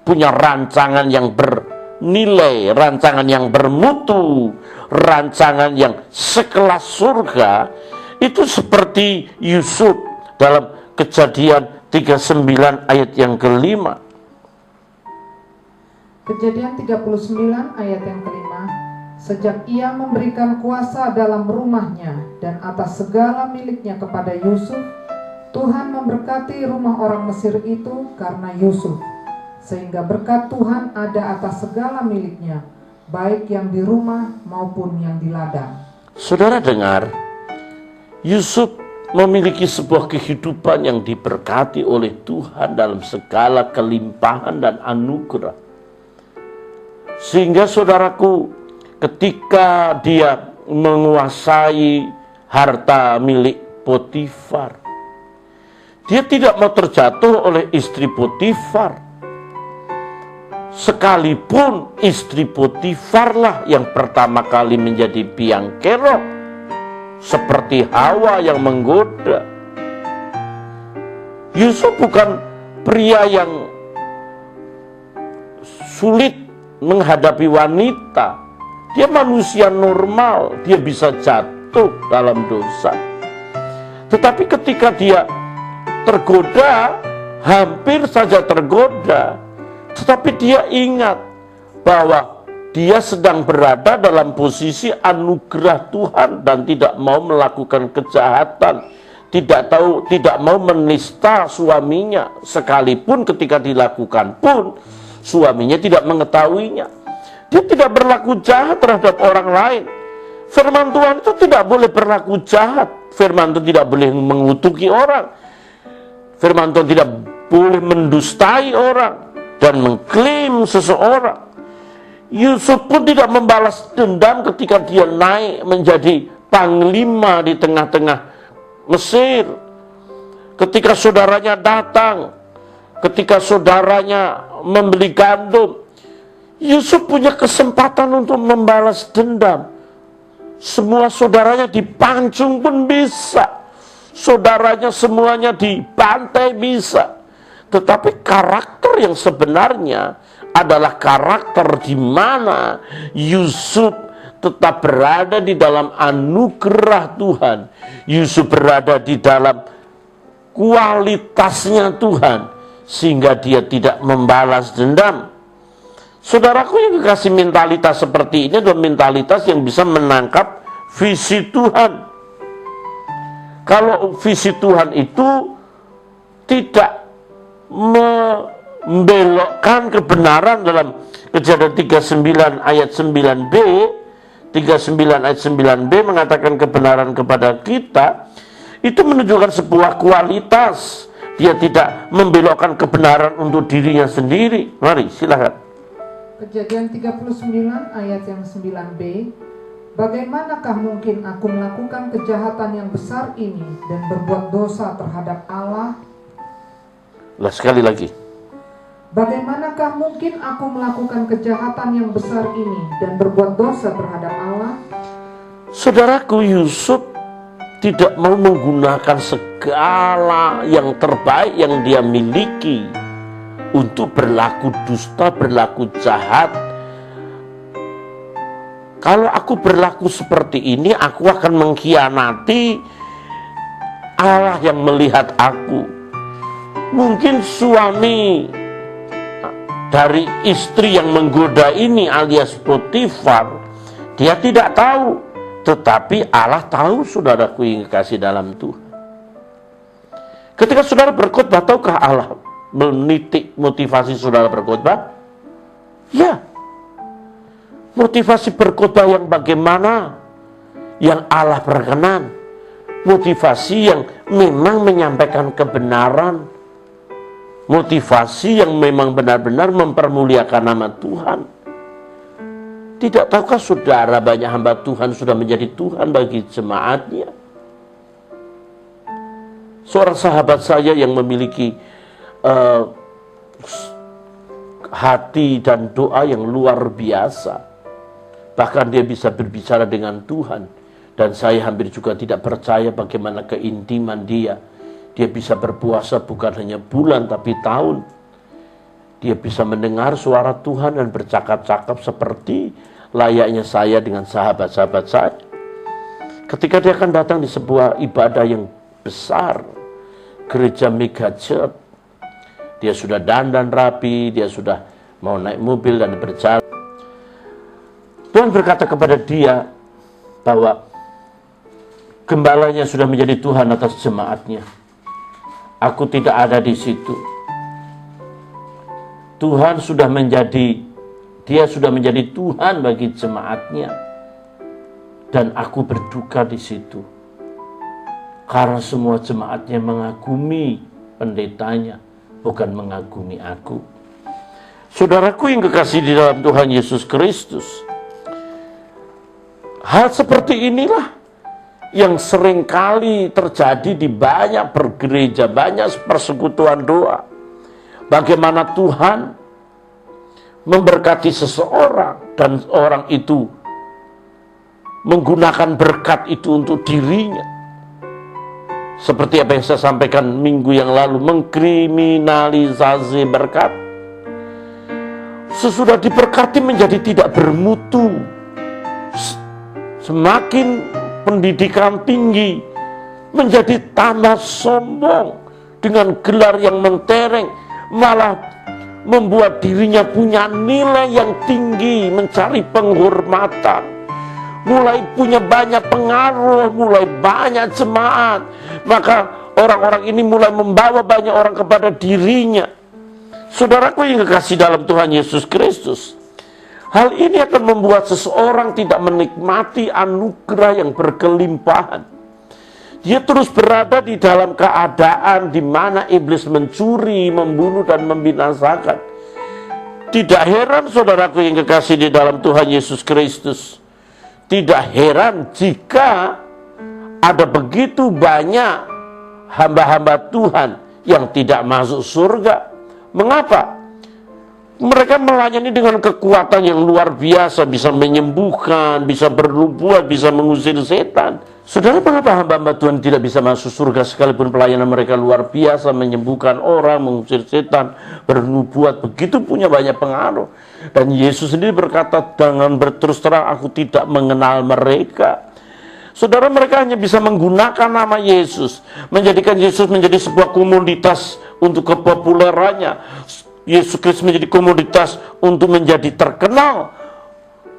punya rancangan yang bernilai, rancangan yang bermutu, rancangan yang sekelas surga, itu seperti Yusuf dalam Kejadian 39 ayat yang kelima. Kejadian 39 ayat yang kelima. Sejak ia memberikan kuasa dalam rumahnya dan atas segala miliknya kepada Yusuf, Tuhan memberkati rumah orang Mesir itu karena Yusuf, sehingga berkat Tuhan ada atas segala miliknya, baik yang di rumah maupun yang di ladang. Saudara dengar, Yusuf memiliki sebuah kehidupan yang diberkati oleh Tuhan dalam segala kelimpahan dan anugerah. Sehingga saudaraku, ketika dia menguasai harta milik Potifar, dia tidak mau terjatuh oleh istri Potifar. Sekalipun istri Potifar lah yang pertama kali menjadi biang kerok, seperti Hawa yang menggoda. Yusuf bukan pria yang sulit menghadapi wanita. Dia manusia normal, dia bisa jatuh dalam dosa. Tetapi ketika dia tergoda, hampir saja tergoda, tetapi dia ingat bahwa dia sedang berada dalam posisi anugerah Tuhan dan tidak mau melakukan kejahatan, tidak mau menista suaminya, sekalipun ketika dilakukan pun suaminya tidak mengetahuinya. Dia tidak berlaku jahat terhadap orang lain. Firman Tuhan itu tidak boleh berlaku jahat. Firman Tuhan tidak boleh mengutuki orang. Firman Tuhan tidak boleh mendustai orang dan mengklaim seseorang. Yusuf pun tidak membalas dendam ketika dia naik menjadi panglima di tengah-tengah Mesir. Ketika saudaranya datang, ketika saudaranya membeli gandum, Yusuf punya kesempatan untuk membalas dendam. Semua saudaranya dipancung pun bisa. Saudaranya semuanya dibantai bisa. Tetapi karakter yang sebenarnya adalah karakter di mana Yusuf tetap berada di dalam anugerah Tuhan. Yusuf berada di dalam kualitasnya Tuhan, sehingga dia tidak membalas dendam. Saudaraku yang dikasih, mentalitas seperti ini adalah mentalitas yang bisa menangkap visi Tuhan. Kalau visi Tuhan itu tidak membelokkan kebenaran, dalam Kejadian 39 ayat 9b, 39 ayat 9b mengatakan kebenaran kepada kita, itu menunjukkan sebuah kualitas. Dia tidak membelokkan kebenaran untuk dirinya sendiri. Mari silakan. Kejadian 39 ayat yang 9b. bagaimanakah mungkin aku melakukan kejahatan yang besar ini dan berbuat dosa terhadap Allah? Lah sekali lagi. Bagaimanakah mungkin aku melakukan kejahatan yang besar ini dan berbuat dosa terhadap Allah? Saudaraku, Yusuf tidak mau menggunakan segala yang terbaik yang dia miliki untuk berlaku dusta, berlaku jahat. Kalau aku berlaku seperti ini, aku akan mengkhianati Allah yang melihat aku. Mungkin suami dari istri yang menggoda ini alias Potifar, dia tidak tahu, tetapi Allah tahu, saudaraku yang kekasih dalam Tuhan. Ketika saudara berkhotbah, tahukah Allah menitik motivasi saudara berkhotbah? Ya. Motivasi berkhotbah yang bagaimana? Yang Allah berkenan. Motivasi yang memang menyampaikan kebenaran. Motivasi yang memang benar-benar mempermuliakan nama Tuhan. Tidak tahukah saudara, banyak hamba Tuhan sudah menjadi Tuhan bagi jemaatnya? Seorang sahabat saya yang memiliki hati dan doa yang luar biasa. Bahkan dia bisa berbicara dengan Tuhan. Dan saya hampir juga tidak percaya bagaimana keintiman dia. Dia bisa berpuasa bukan hanya bulan tapi tahun. Dia bisa mendengar suara Tuhan dan bercakap-cakap seperti layaknya saya dengan sahabat-sahabat saya. Ketika dia akan datang di sebuah ibadah yang besar, gereja mega church, dia sudah dandan rapi, dia sudah mau naik mobil dan berjalan. Tuhan berkata kepada dia bahwa gembalanya sudah menjadi Tuhan atas jemaatnya. Aku tidak ada di situ. Dia sudah menjadi Tuhan bagi jemaatnya. Dan aku berduka di situ. Karena semua jemaatnya mengagumi pendetanya, bukan mengagumi aku. Saudaraku yang kekasih di dalam Tuhan Yesus Kristus, hal seperti inilah yang seringkali terjadi di banyak bergereja, banyak persekutuan doa. Bagaimana Tuhan memberkati seseorang dan orang itu menggunakan berkat itu untuk dirinya. Seperti apa yang saya sampaikan minggu yang lalu, mengkriminalisasi berkat. Sesudah diberkati menjadi tidak bermutu. Semakin pendidikan tinggi menjadi tambah sombong dengan gelar yang mentereng, malah membuat dirinya punya nilai yang tinggi, mencari penghormatan, mulai punya banyak pengaruh, mulai banyak jemaat, maka orang-orang ini mulai membawa banyak orang kepada dirinya. Saudaraku yang kekasih dalam Tuhan Yesus Kristus, hal ini akan membuat seseorang tidak menikmati anugerah yang berkelimpahan. Dia terus berada di dalam keadaan di mana iblis mencuri, membunuh, dan membinasakan. Tidak heran saudaraku yang kekasih di dalam Tuhan Yesus Kristus. Tidak heran jika ada begitu banyak hamba-hamba Tuhan yang tidak masuk surga. Mengapa? Mereka melayani dengan kekuatan yang luar biasa, bisa menyembuhkan, bisa bernubuat, bisa mengusir setan. Saudara, mengapa hamba-hamba Tuhan tidak bisa masuk surga sekalipun pelayanan mereka luar biasa, menyembuhkan orang, mengusir setan, bernubuat, begitu punya banyak pengaruh. Dan Yesus sendiri berkata, dengan berterus terang aku tidak mengenal mereka. Saudara, mereka hanya bisa menggunakan nama Yesus, menjadikan Yesus menjadi sebuah komoditas untuk kepopulerannya. Yesus Kristus menjadi komoditas untuk menjadi terkenal,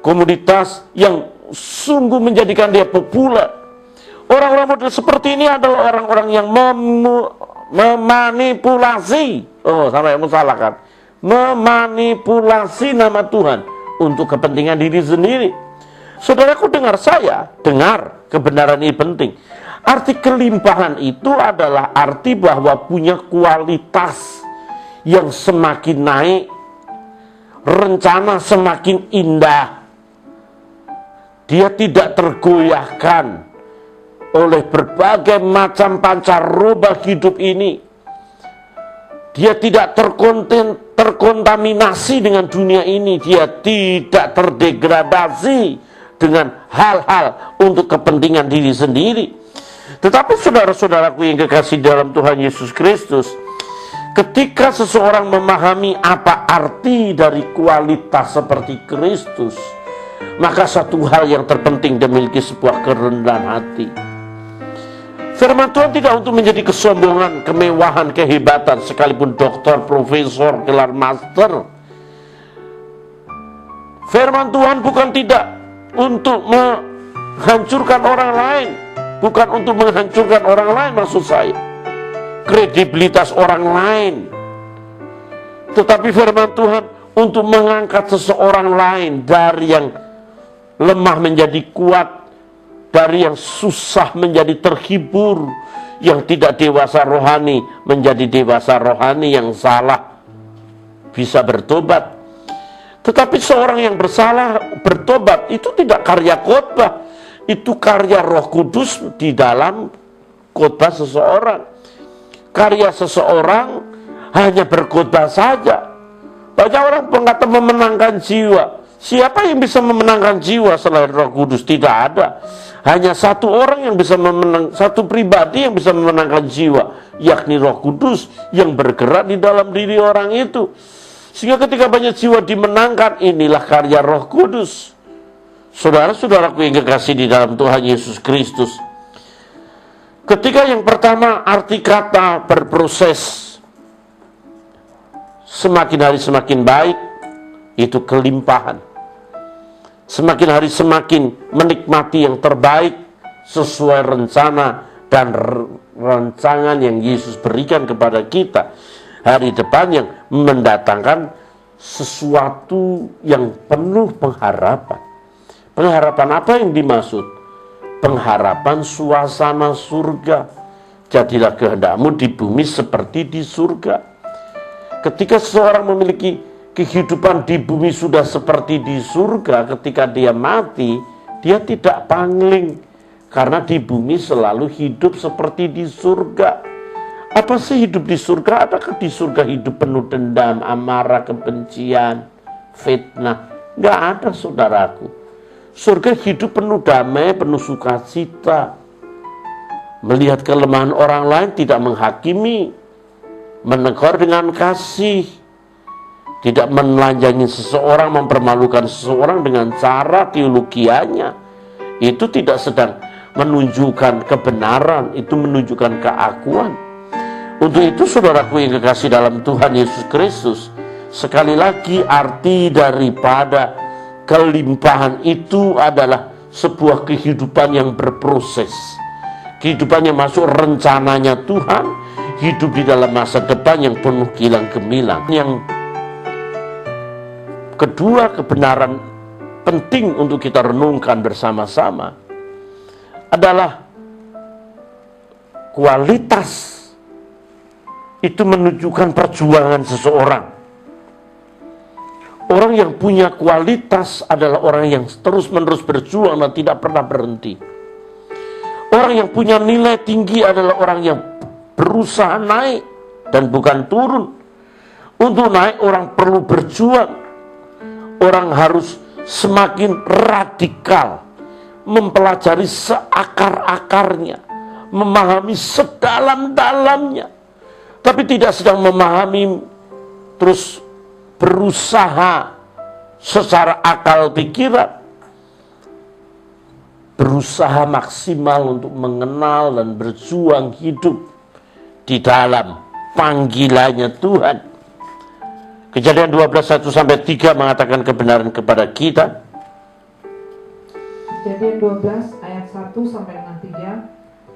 komoditas yang sungguh menjadikan dia populer. Orang-orang model seperti ini adalah orang-orang yang memanipulasi, sampai salah kan, memanipulasi nama Tuhan untuk kepentingan diri sendiri. Saudaraku, dengar kebenaran ini penting. Arti kelimpahan itu adalah arti bahwa punya kualitas yang semakin naik, rencana semakin indah, Dia tidak tergoyahkan oleh berbagai macam pancaroba hidup ini. Dia tidak terkontaminasi dengan dunia ini. Dia tidak terdegradasi dengan hal-hal untuk kepentingan diri sendiri. Tetapi saudara-saudaraku yang kekasih dalam Tuhan Yesus Kristus, ketika seseorang memahami apa arti dari kualitas seperti Kristus, maka satu hal yang terpenting dia memiliki sebuah kerendahan hati. Firman Tuhan tidak untuk menjadi kesombongan, kemewahan, kehebatan, sekalipun doktor, profesor, gelar master. Firman Tuhan bukan tidak untuk menghancurkan orang lain, bukan untuk menghancurkan orang lain maksud saya, kredibilitas orang lain. Tetapi firman Tuhan untuk mengangkat seseorang lain dari yang lemah menjadi kuat, dari yang susah menjadi terhibur, yang tidak dewasa rohani menjadi dewasa rohani, yang salah bisa bertobat. Tetapi seorang yang bersalah bertobat itu tidak karya khotbah, itu karya Roh Kudus di dalam khotbah seseorang. Karya seseorang hanya berkhotbah saja. Banyak orang berkata memenangkan jiwa. Siapa yang bisa memenangkan jiwa selain Roh Kudus? Tidak ada. Hanya satu orang yang bisa satu pribadi yang bisa memenangkan jiwa, yakni Roh Kudus yang bergerak di dalam diri orang itu. Sehingga ketika banyak jiwa dimenangkan, inilah karya Roh Kudus. Saudara-saudaraku yang kekasih di dalam Tuhan Yesus Kristus, ketika yang pertama arti kata berproses, semakin hari semakin baik, itu kelimpahan. Semakin hari semakin menikmati yang terbaik sesuai rencana dan rancangan yang Yesus berikan kepada kita. Hari depan yang mendatangkan sesuatu yang penuh pengharapan. Pengharapan apa yang dimaksud? Pengharapan suasana surga. Jadilah kehendakmu di bumi seperti di surga. Ketika seseorang memiliki kehidupan di bumi sudah seperti di surga, ketika dia mati, dia tidak pangling. Karena di bumi selalu hidup seperti di surga. Apa sih hidup di surga? Adakah di surga hidup penuh dendam, amarah, kebencian, fitnah? Nggak ada, saudaraku. Surga hidup penuh damai, penuh sukacita. Melihat kelemahan orang lain, tidak menghakimi, menegur dengan kasih. Tidak menelanjangi seseorang, mempermalukan seseorang dengan cara teologianya. Itu tidak sedang menunjukkan kebenaran, itu menunjukkan keakuan. Untuk itu saudaraku yang kekasih dalam Tuhan Yesus Kristus, sekali lagi arti daripada kelimpahan itu adalah sebuah kehidupan yang berproses. Kehidupan yang masuk rencananya Tuhan, hidup di dalam masa depan yang penuh kilang gemilang. Yang kedua, kebenaran penting untuk kita renungkan bersama-sama adalah kualitas. Itu menunjukkan perjuangan seseorang. Orang yang punya kualitas adalah orang yang terus-menerus berjuang dan tidak pernah berhenti. Orang yang punya nilai tinggi adalah orang yang berusaha naik dan bukan turun. Untuk naik orang perlu berjuang. Orang harus semakin radikal, mempelajari seakar-akarnya, memahami sedalam-dalamnya. Tapi tidak sedang memahami terus berusaha secara akal pikiran. Berusaha maksimal untuk mengenal dan berjuang hidup di dalam panggilannya Tuhan. Kejadian 12:1-3 mengatakan kebenaran kepada kita. Kejadian 12 ayat 1-3.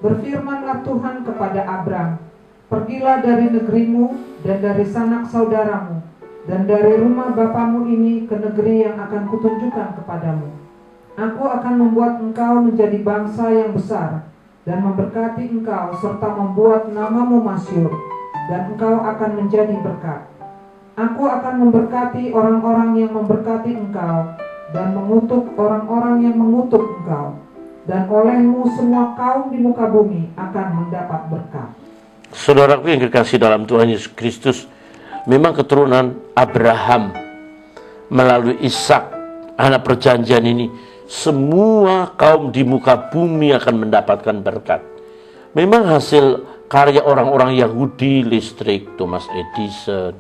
Berfirmanlah Tuhan kepada Abram, pergilah dari negerimu dan dari sanak saudaramu dan dari rumah bapamu ini ke negeri yang akan kutunjukkan kepadamu. Aku akan membuat engkau menjadi bangsa yang besar dan memberkati engkau serta membuat namamu masyhur, dan engkau akan menjadi berkat. Aku akan memberkati orang-orang yang memberkati engkau, dan mengutuk orang-orang yang mengutuk engkau, dan olehmu semua kaum di muka bumi akan mendapat berkat. Saudaraku yang dikasihi dalam Tuhan Yesus Kristus, memang keturunan Abraham melalui Ishak, anak perjanjian ini, semua kaum di muka bumi akan mendapatkan berkat. Memang hasil karya orang-orang Yahudi, listrik, Thomas Edison,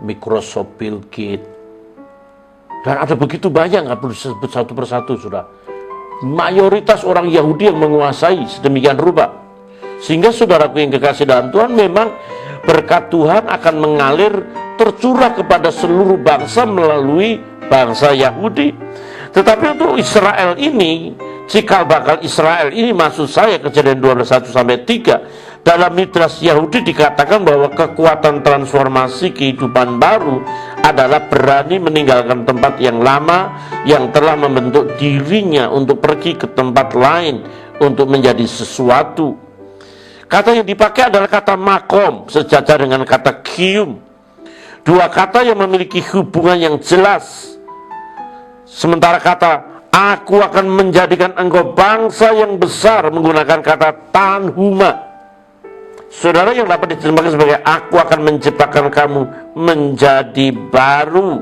Microsoft, Bill Gates, dan ada begitu banyak, nggak perlu disebut satu persatu, sudah. Mayoritas orang Yahudi yang menguasai sedemikian rupa. Sehingga saudaraku yang kekasih dalam Tuhan, memang berkat Tuhan akan mengalir tercurah kepada seluruh bangsa melalui bangsa Yahudi. Tetapi untuk Israel ini, cikal bakal Israel ini, maksud saya Kejadian 12:1-3, dalam Midrash Yahudi dikatakan bahwa kekuatan transformasi kehidupan baru adalah berani meninggalkan tempat yang lama yang telah membentuk dirinya untuk pergi ke tempat lain untuk menjadi sesuatu. Kata yang dipakai adalah kata makom, sejajar dengan kata kiyum. Dua kata yang memiliki hubungan yang jelas. Sementara kata aku akan menjadikan engkau bangsa yang besar menggunakan kata tanhuma. Saudara, yang dapat diterjemahkan sebagai aku akan menciptakan kamu menjadi baru.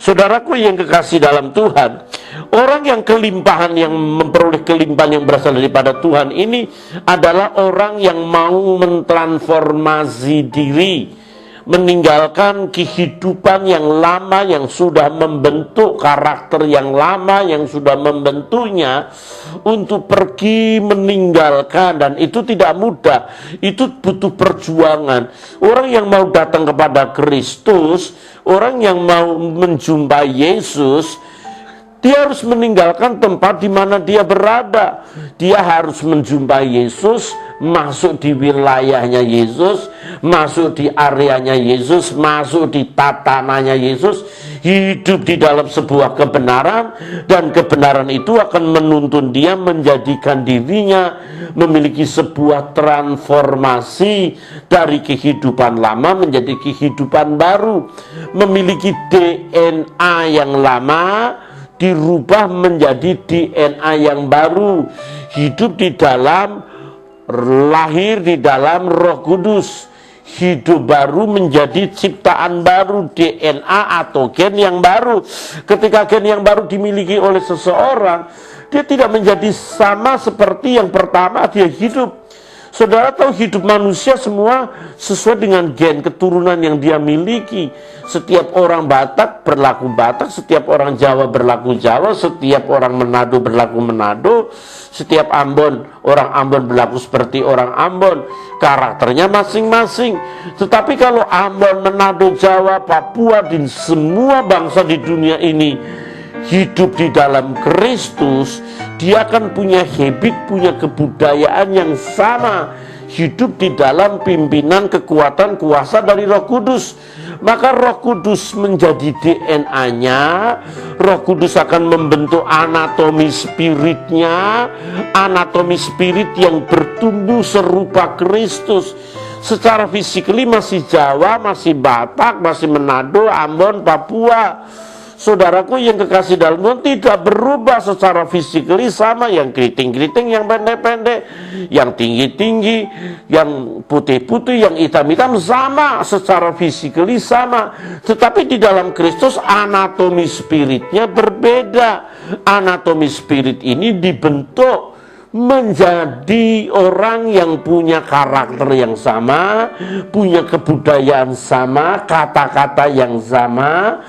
Saudaraku yang kekasih dalam Tuhan, orang yang kelimpahan, yang memperoleh kelimpahan yang berasal daripada Tuhan ini adalah orang yang mau mentransformasi diri, meninggalkan kehidupan yang lama yang sudah membentuk karakter yang lama yang sudah membentuknya, untuk pergi meninggalkan. Dan itu tidak mudah, itu butuh perjuangan. Orang yang mau datang kepada Kristus, orang yang mau menjumpai Yesus, dia harus meninggalkan tempat di mana dia berada. Dia harus menjumpai Yesus, masuk di wilayahnya Yesus, masuk di areanya Yesus, masuk di tatanannya Yesus, hidup di dalam sebuah kebenaran, dan kebenaran itu akan menuntun dia menjadikan dirinya memiliki sebuah transformasi dari kehidupan lama menjadi kehidupan baru, memiliki DNA yang lama dirubah menjadi DNA yang baru, hidup di dalam, lahir di dalam Roh Kudus, hidup baru menjadi ciptaan baru, DNA atau gen yang baru. Ketika gen yang baru dimiliki oleh seseorang, dia tidak menjadi sama seperti yang pertama dia hidup. Saudara tahu, hidup manusia semua sesuai dengan gen keturunan yang dia miliki. Setiap orang Batak berlaku Batak, setiap orang Jawa berlaku Jawa, setiap orang Manado berlaku Manado, setiap orang Ambon berlaku seperti orang Ambon. Karakternya masing-masing. Tetapi kalau Ambon, Manado, Jawa, Papua, dan semua bangsa di dunia ini hidup di dalam Kristus, dia akan punya habit, punya kebudayaan yang sama, hidup di dalam pimpinan kekuatan kuasa dari Roh Kudus. Maka Roh Kudus menjadi DNA-nya, Roh Kudus akan membentuk anatomi spiritnya, anatomi spirit yang bertumbuh serupa Kristus. Secara fisikly masih Jawa, masih Batak, masih Manado, Ambon, Papua. Saudaraku yang kekasih dalam Tuhan, tidak berubah secara fisikly, sama yang keriting-keriting, yang pendek-pendek, yang tinggi-tinggi, yang putih-putih, yang hitam-hitam, sama secara fisikly sama. Tetapi di dalam Kristus anatomi spiritnya berbeda. Anatomi spirit ini dibentuk menjadi orang yang punya karakter yang sama, punya kebudayaan sama, kata-kata yang sama,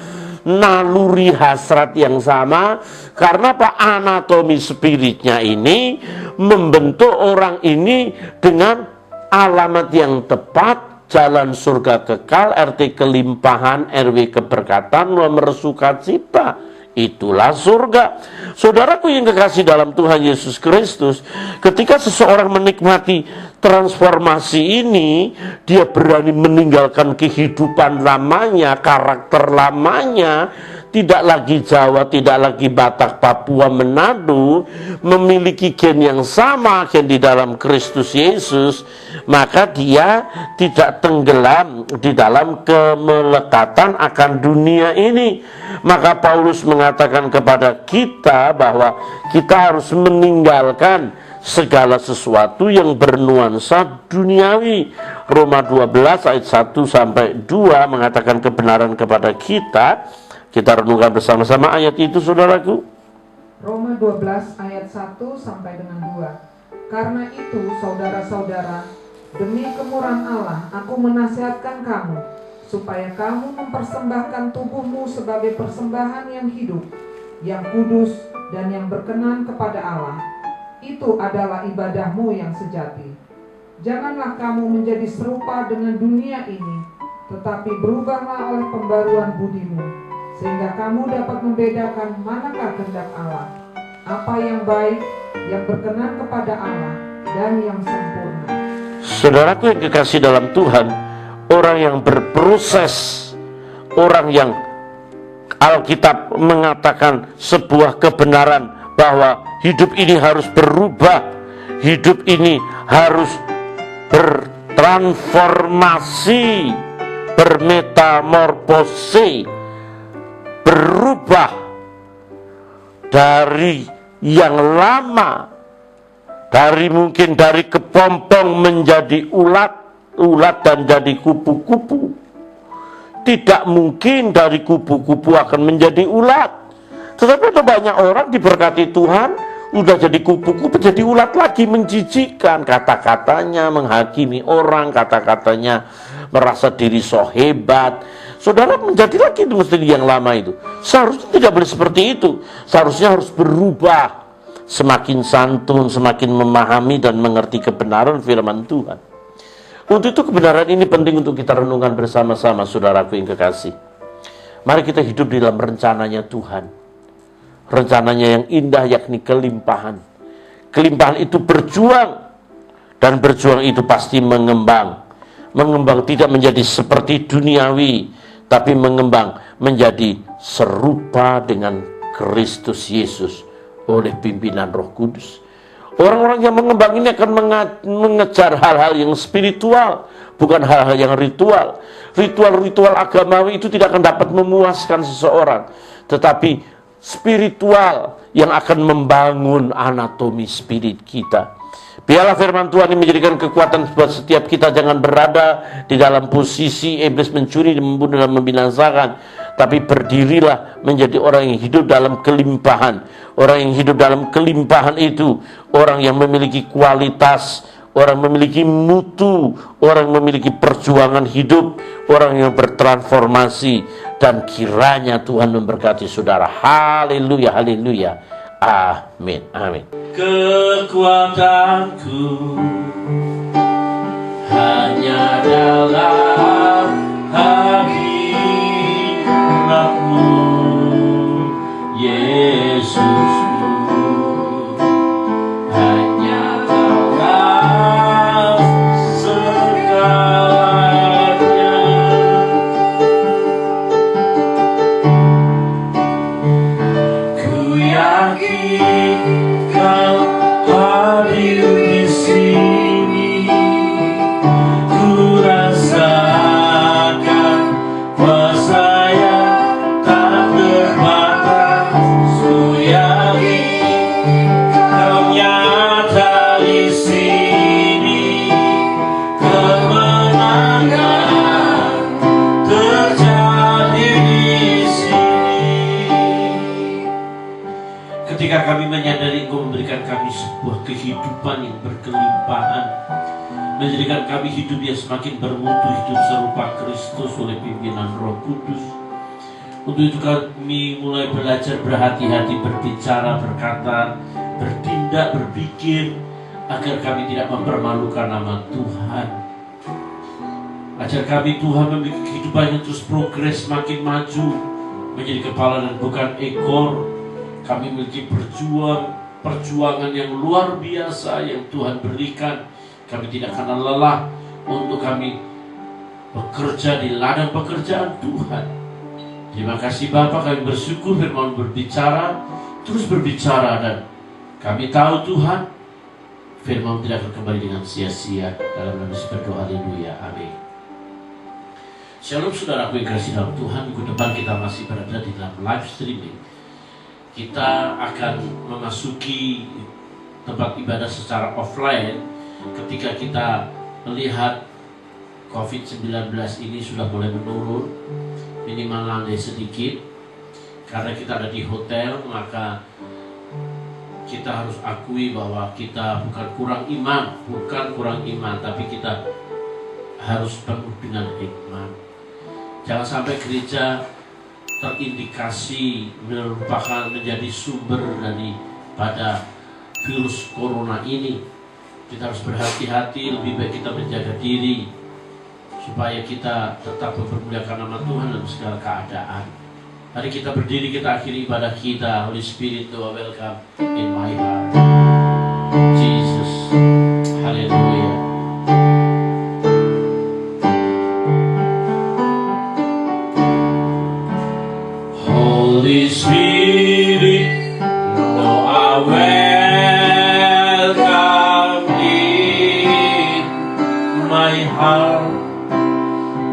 naluri hasrat yang sama. Karena apa? Anatomi spiritnya ini membentuk orang ini dengan alamat yang tepat, jalan surga kekal, RT kelimpahan, RW keberkatan, nomor sukacita. Itulah surga. Saudaraku yang kekasih dalam Tuhan Yesus Kristus, ketika seseorang menikmati transformasi ini, dia berani meninggalkan kehidupan lamanya, karakter lamanya, tidak lagi Jawa, tidak lagi Batak, Papua, Manado, memiliki gen yang sama, gen di dalam Kristus Yesus, maka dia tidak tenggelam di dalam kemelekatan akan dunia ini. Maka Paulus mengatakan kepada kita bahwa kita harus meninggalkan segala sesuatu yang bernuansa duniawi. Roma 12 ayat 1 sampai 2 mengatakan kebenaran kepada kita. Kita renungkan bersama-sama ayat itu, saudaraku. Roma 12 ayat 1 sampai dengan 2. Karena itu, saudara-saudara, demi kemurahan Allah, aku menasihatkan kamu supaya kamu mempersembahkan tubuhmu sebagai persembahan yang hidup, yang kudus, dan yang berkenan kepada Allah. Itu adalah ibadahmu yang sejati. Janganlah kamu menjadi serupa dengan dunia ini, tetapi berubahlah oleh pembaruan budimu, sehingga kamu dapat membedakan manakah kehendak Allah, apa yang baik, yang berkenan kepada Allah, dan yang sempurna. Saudaraku yang kekasih dalam Tuhan, orang yang berproses, orang yang Alkitab mengatakan sebuah kebenaran bahwa hidup ini harus berubah, hidup ini harus bertransformasi, bermetamorfose, berubah dari yang lama, mungkin dari kepompong menjadi ulat dan jadi kupu-kupu. Tidak mungkin dari kupu-kupu akan menjadi ulat. Tetapi ada banyak orang diberkati Tuhan, udah jadi kupu-kupu, jadi ulat lagi, menjijikkan. Kata-katanya menghakimi orang, kata-katanya merasa diri so hebat. Saudara, menjadi lagi itu mesti yang lama itu. Seharusnya tidak boleh seperti itu. Seharusnya harus berubah. Semakin santun, semakin memahami dan mengerti kebenaran firman Tuhan. Untuk itu kebenaran ini penting untuk kita renungkan bersama-sama, saudaraku yang kekasih. Mari kita hidup di dalam rencananya Tuhan. Rencananya yang indah, yakni kelimpahan. Kelimpahan itu berjuang, dan berjuang itu pasti mengembang. Mengembang tidak menjadi seperti duniawi, tapi mengembang menjadi serupa dengan Kristus Yesus oleh pimpinan Roh Kudus. Orang-orang yang mengembang ini akan mengejar hal-hal yang spiritual, bukan hal-hal yang ritual. Ritual-ritual agamawi itu tidak akan dapat memuaskan seseorang, tetapi spiritual yang akan membangun anatomi spirit kita. Biarlah firman Tuhan ini menjadikan kekuatan buat setiap kita. Jangan berada di dalam posisi iblis mencuri, membunuh dan membinasakan, tapi berdirilah menjadi orang yang hidup dalam kelimpahan. Orang yang hidup dalam kelimpahan itu orang yang memiliki kualitas, orang memiliki mutu, orang memiliki perjuangan hidup, orang yang bertransformasi. Dan kiranya Tuhan memberkati saudara. Haleluya, haleluya. Amin, amin. Kekuatanku hanya dalam hadirat-Mu, Yesusku, hanya dalam segalanya. Ku yakin Kau hadir di sini, ku rasakan kuasa yang tak terbatas. Ku yakin Kau nyata di sini, kemenangan terjadi di sini. Ketika kami menyadari Engkau memberikan kami sebuah kehidupan yang berkelimpahan, menjadikan kami hidup yang semakin bermutu, hidup serupa Kristus oleh pimpinan Roh Kudus. Untuk itu kami mulai belajar berhati-hati berbicara, berkata, bertindak, berpikir, agar kami tidak mempermalukan nama Tuhan. Ajar kami Tuhan memiliki kehidupan yang terus progres, semakin maju, menjadi kepala dan bukan ekor. Kami memiliki perjuangan yang luar biasa yang Tuhan berikan. Kami tidak akan lelah untuk kami bekerja di ladang pekerjaan Tuhan. Terima kasih Bapa, kami bersyukur firman berbicara, terus berbicara, dan kami tahu Tuhan, firman tidak akan kembali dengan sia-sia. Dalam nama Yesus berdoa, haleluya, amin. Shalom saudaraku yang kasih dalam Tuhan. Minggu depan kita masih berada di dalam live streaming. Kita akan memasuki tempat ibadah secara offline ketika kita melihat COVID-19 ini sudah mulai menurun, minimal landai sedikit. Karena kita ada di hotel, maka kita harus akui bahwa kita bukan kurang iman, tapi kita harus penuh dengan hikmat. Jangan sampai gereja terindikasi merupakan menjadi sumber daripada virus corona ini. Kita harus berhati-hati, lebih baik kita menjaga diri supaya kita tetap mempermuliakan nama Tuhan dalam segala keadaan. Mari kita berdiri, kita akhiri ibadah kita. Holy Spirit, you are welcome in my heart. Jesus, haleluya. Holy Spirit, you are welcome in my heart.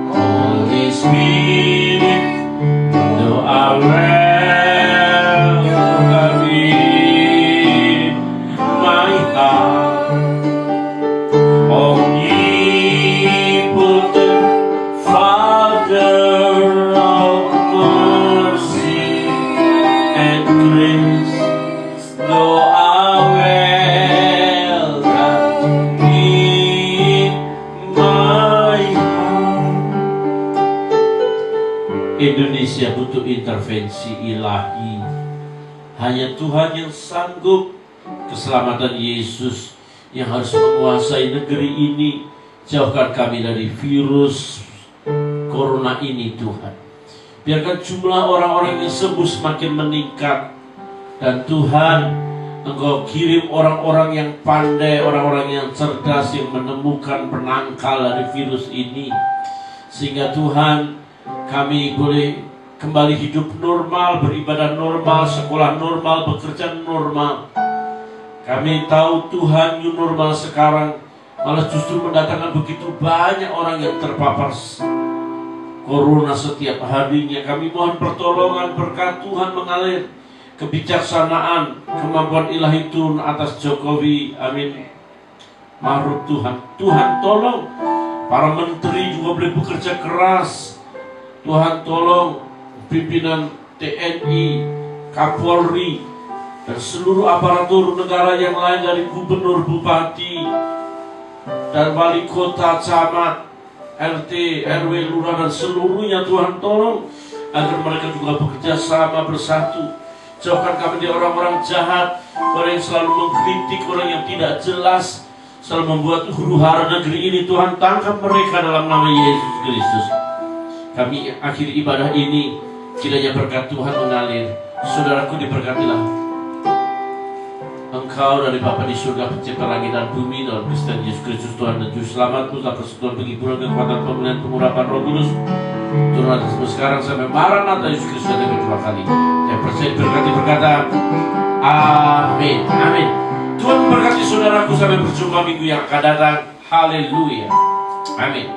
Holy Spirit, you are welcome in my heart. Omnipotent Father of mercy and grace, you are welcome in my heart. Indonesia butuh intervensi ilahi. Hanya Tuhan yang sanggup. Keselamatan Yesus yang harus menguasai negeri ini. Jauhkan kami dari virus corona ini Tuhan. Biarkan jumlah orang-orang yang sembuh semakin meningkat. Dan Tuhan, Engkau kirim orang-orang yang pandai, orang-orang yang cerdas, yang menemukan penangkal dari virus ini. Sehingga Tuhan, kami boleh kembali hidup normal, beribadah normal, sekolah normal, bekerja normal. Kami tahu Tuhan, new normal sekarang malah justru mendatangkan begitu banyak orang yang terpapar corona setiap harinya. Kami mohon pertolongan, berkat Tuhan mengalir, kebijaksanaan, kemampuan ilahi turun atas Jokowi. Amin. Maruf Tuhan. Tuhan tolong para menteri juga boleh bekerja keras. Tuhan tolong pimpinan TNI, Kapolri, dan seluruh aparatur negara yang lain, dari gubernur, bupati, dan wali kota, camat, RT, RW, lurah, dan seluruhnya. Tuhan tolong agar mereka juga bekerja sama, bersatu. Jauhkan kami dari orang-orang jahat, orang yang selalu mengkritik, orang yang tidak jelas, selalu membuat huru-hara negeri ini. Tuhan tangkap mereka dalam nama Yesus Kristus. Kami akhiri ibadah ini, kiranya berkat Tuhan mengalir. Saudaraku, diberkatilah Engkau dari Bapa di surga, pencipta langit dan bumi, dalam Kristus Yesus Kristus Tuhan dan Juru Selamatmu, dalam persekutuan penghiburan, kekuatan, pemulihan, pengurapan Roh Kudus, turun atasmu sekarang sampai Maranatha Yesus Kristus yang kedua kali. Yang percaya berkati berkata, amin, amin. Tuhan memberkati saudaraku, sampai berjumpa minggu yang akan datang. Haleluya, amin.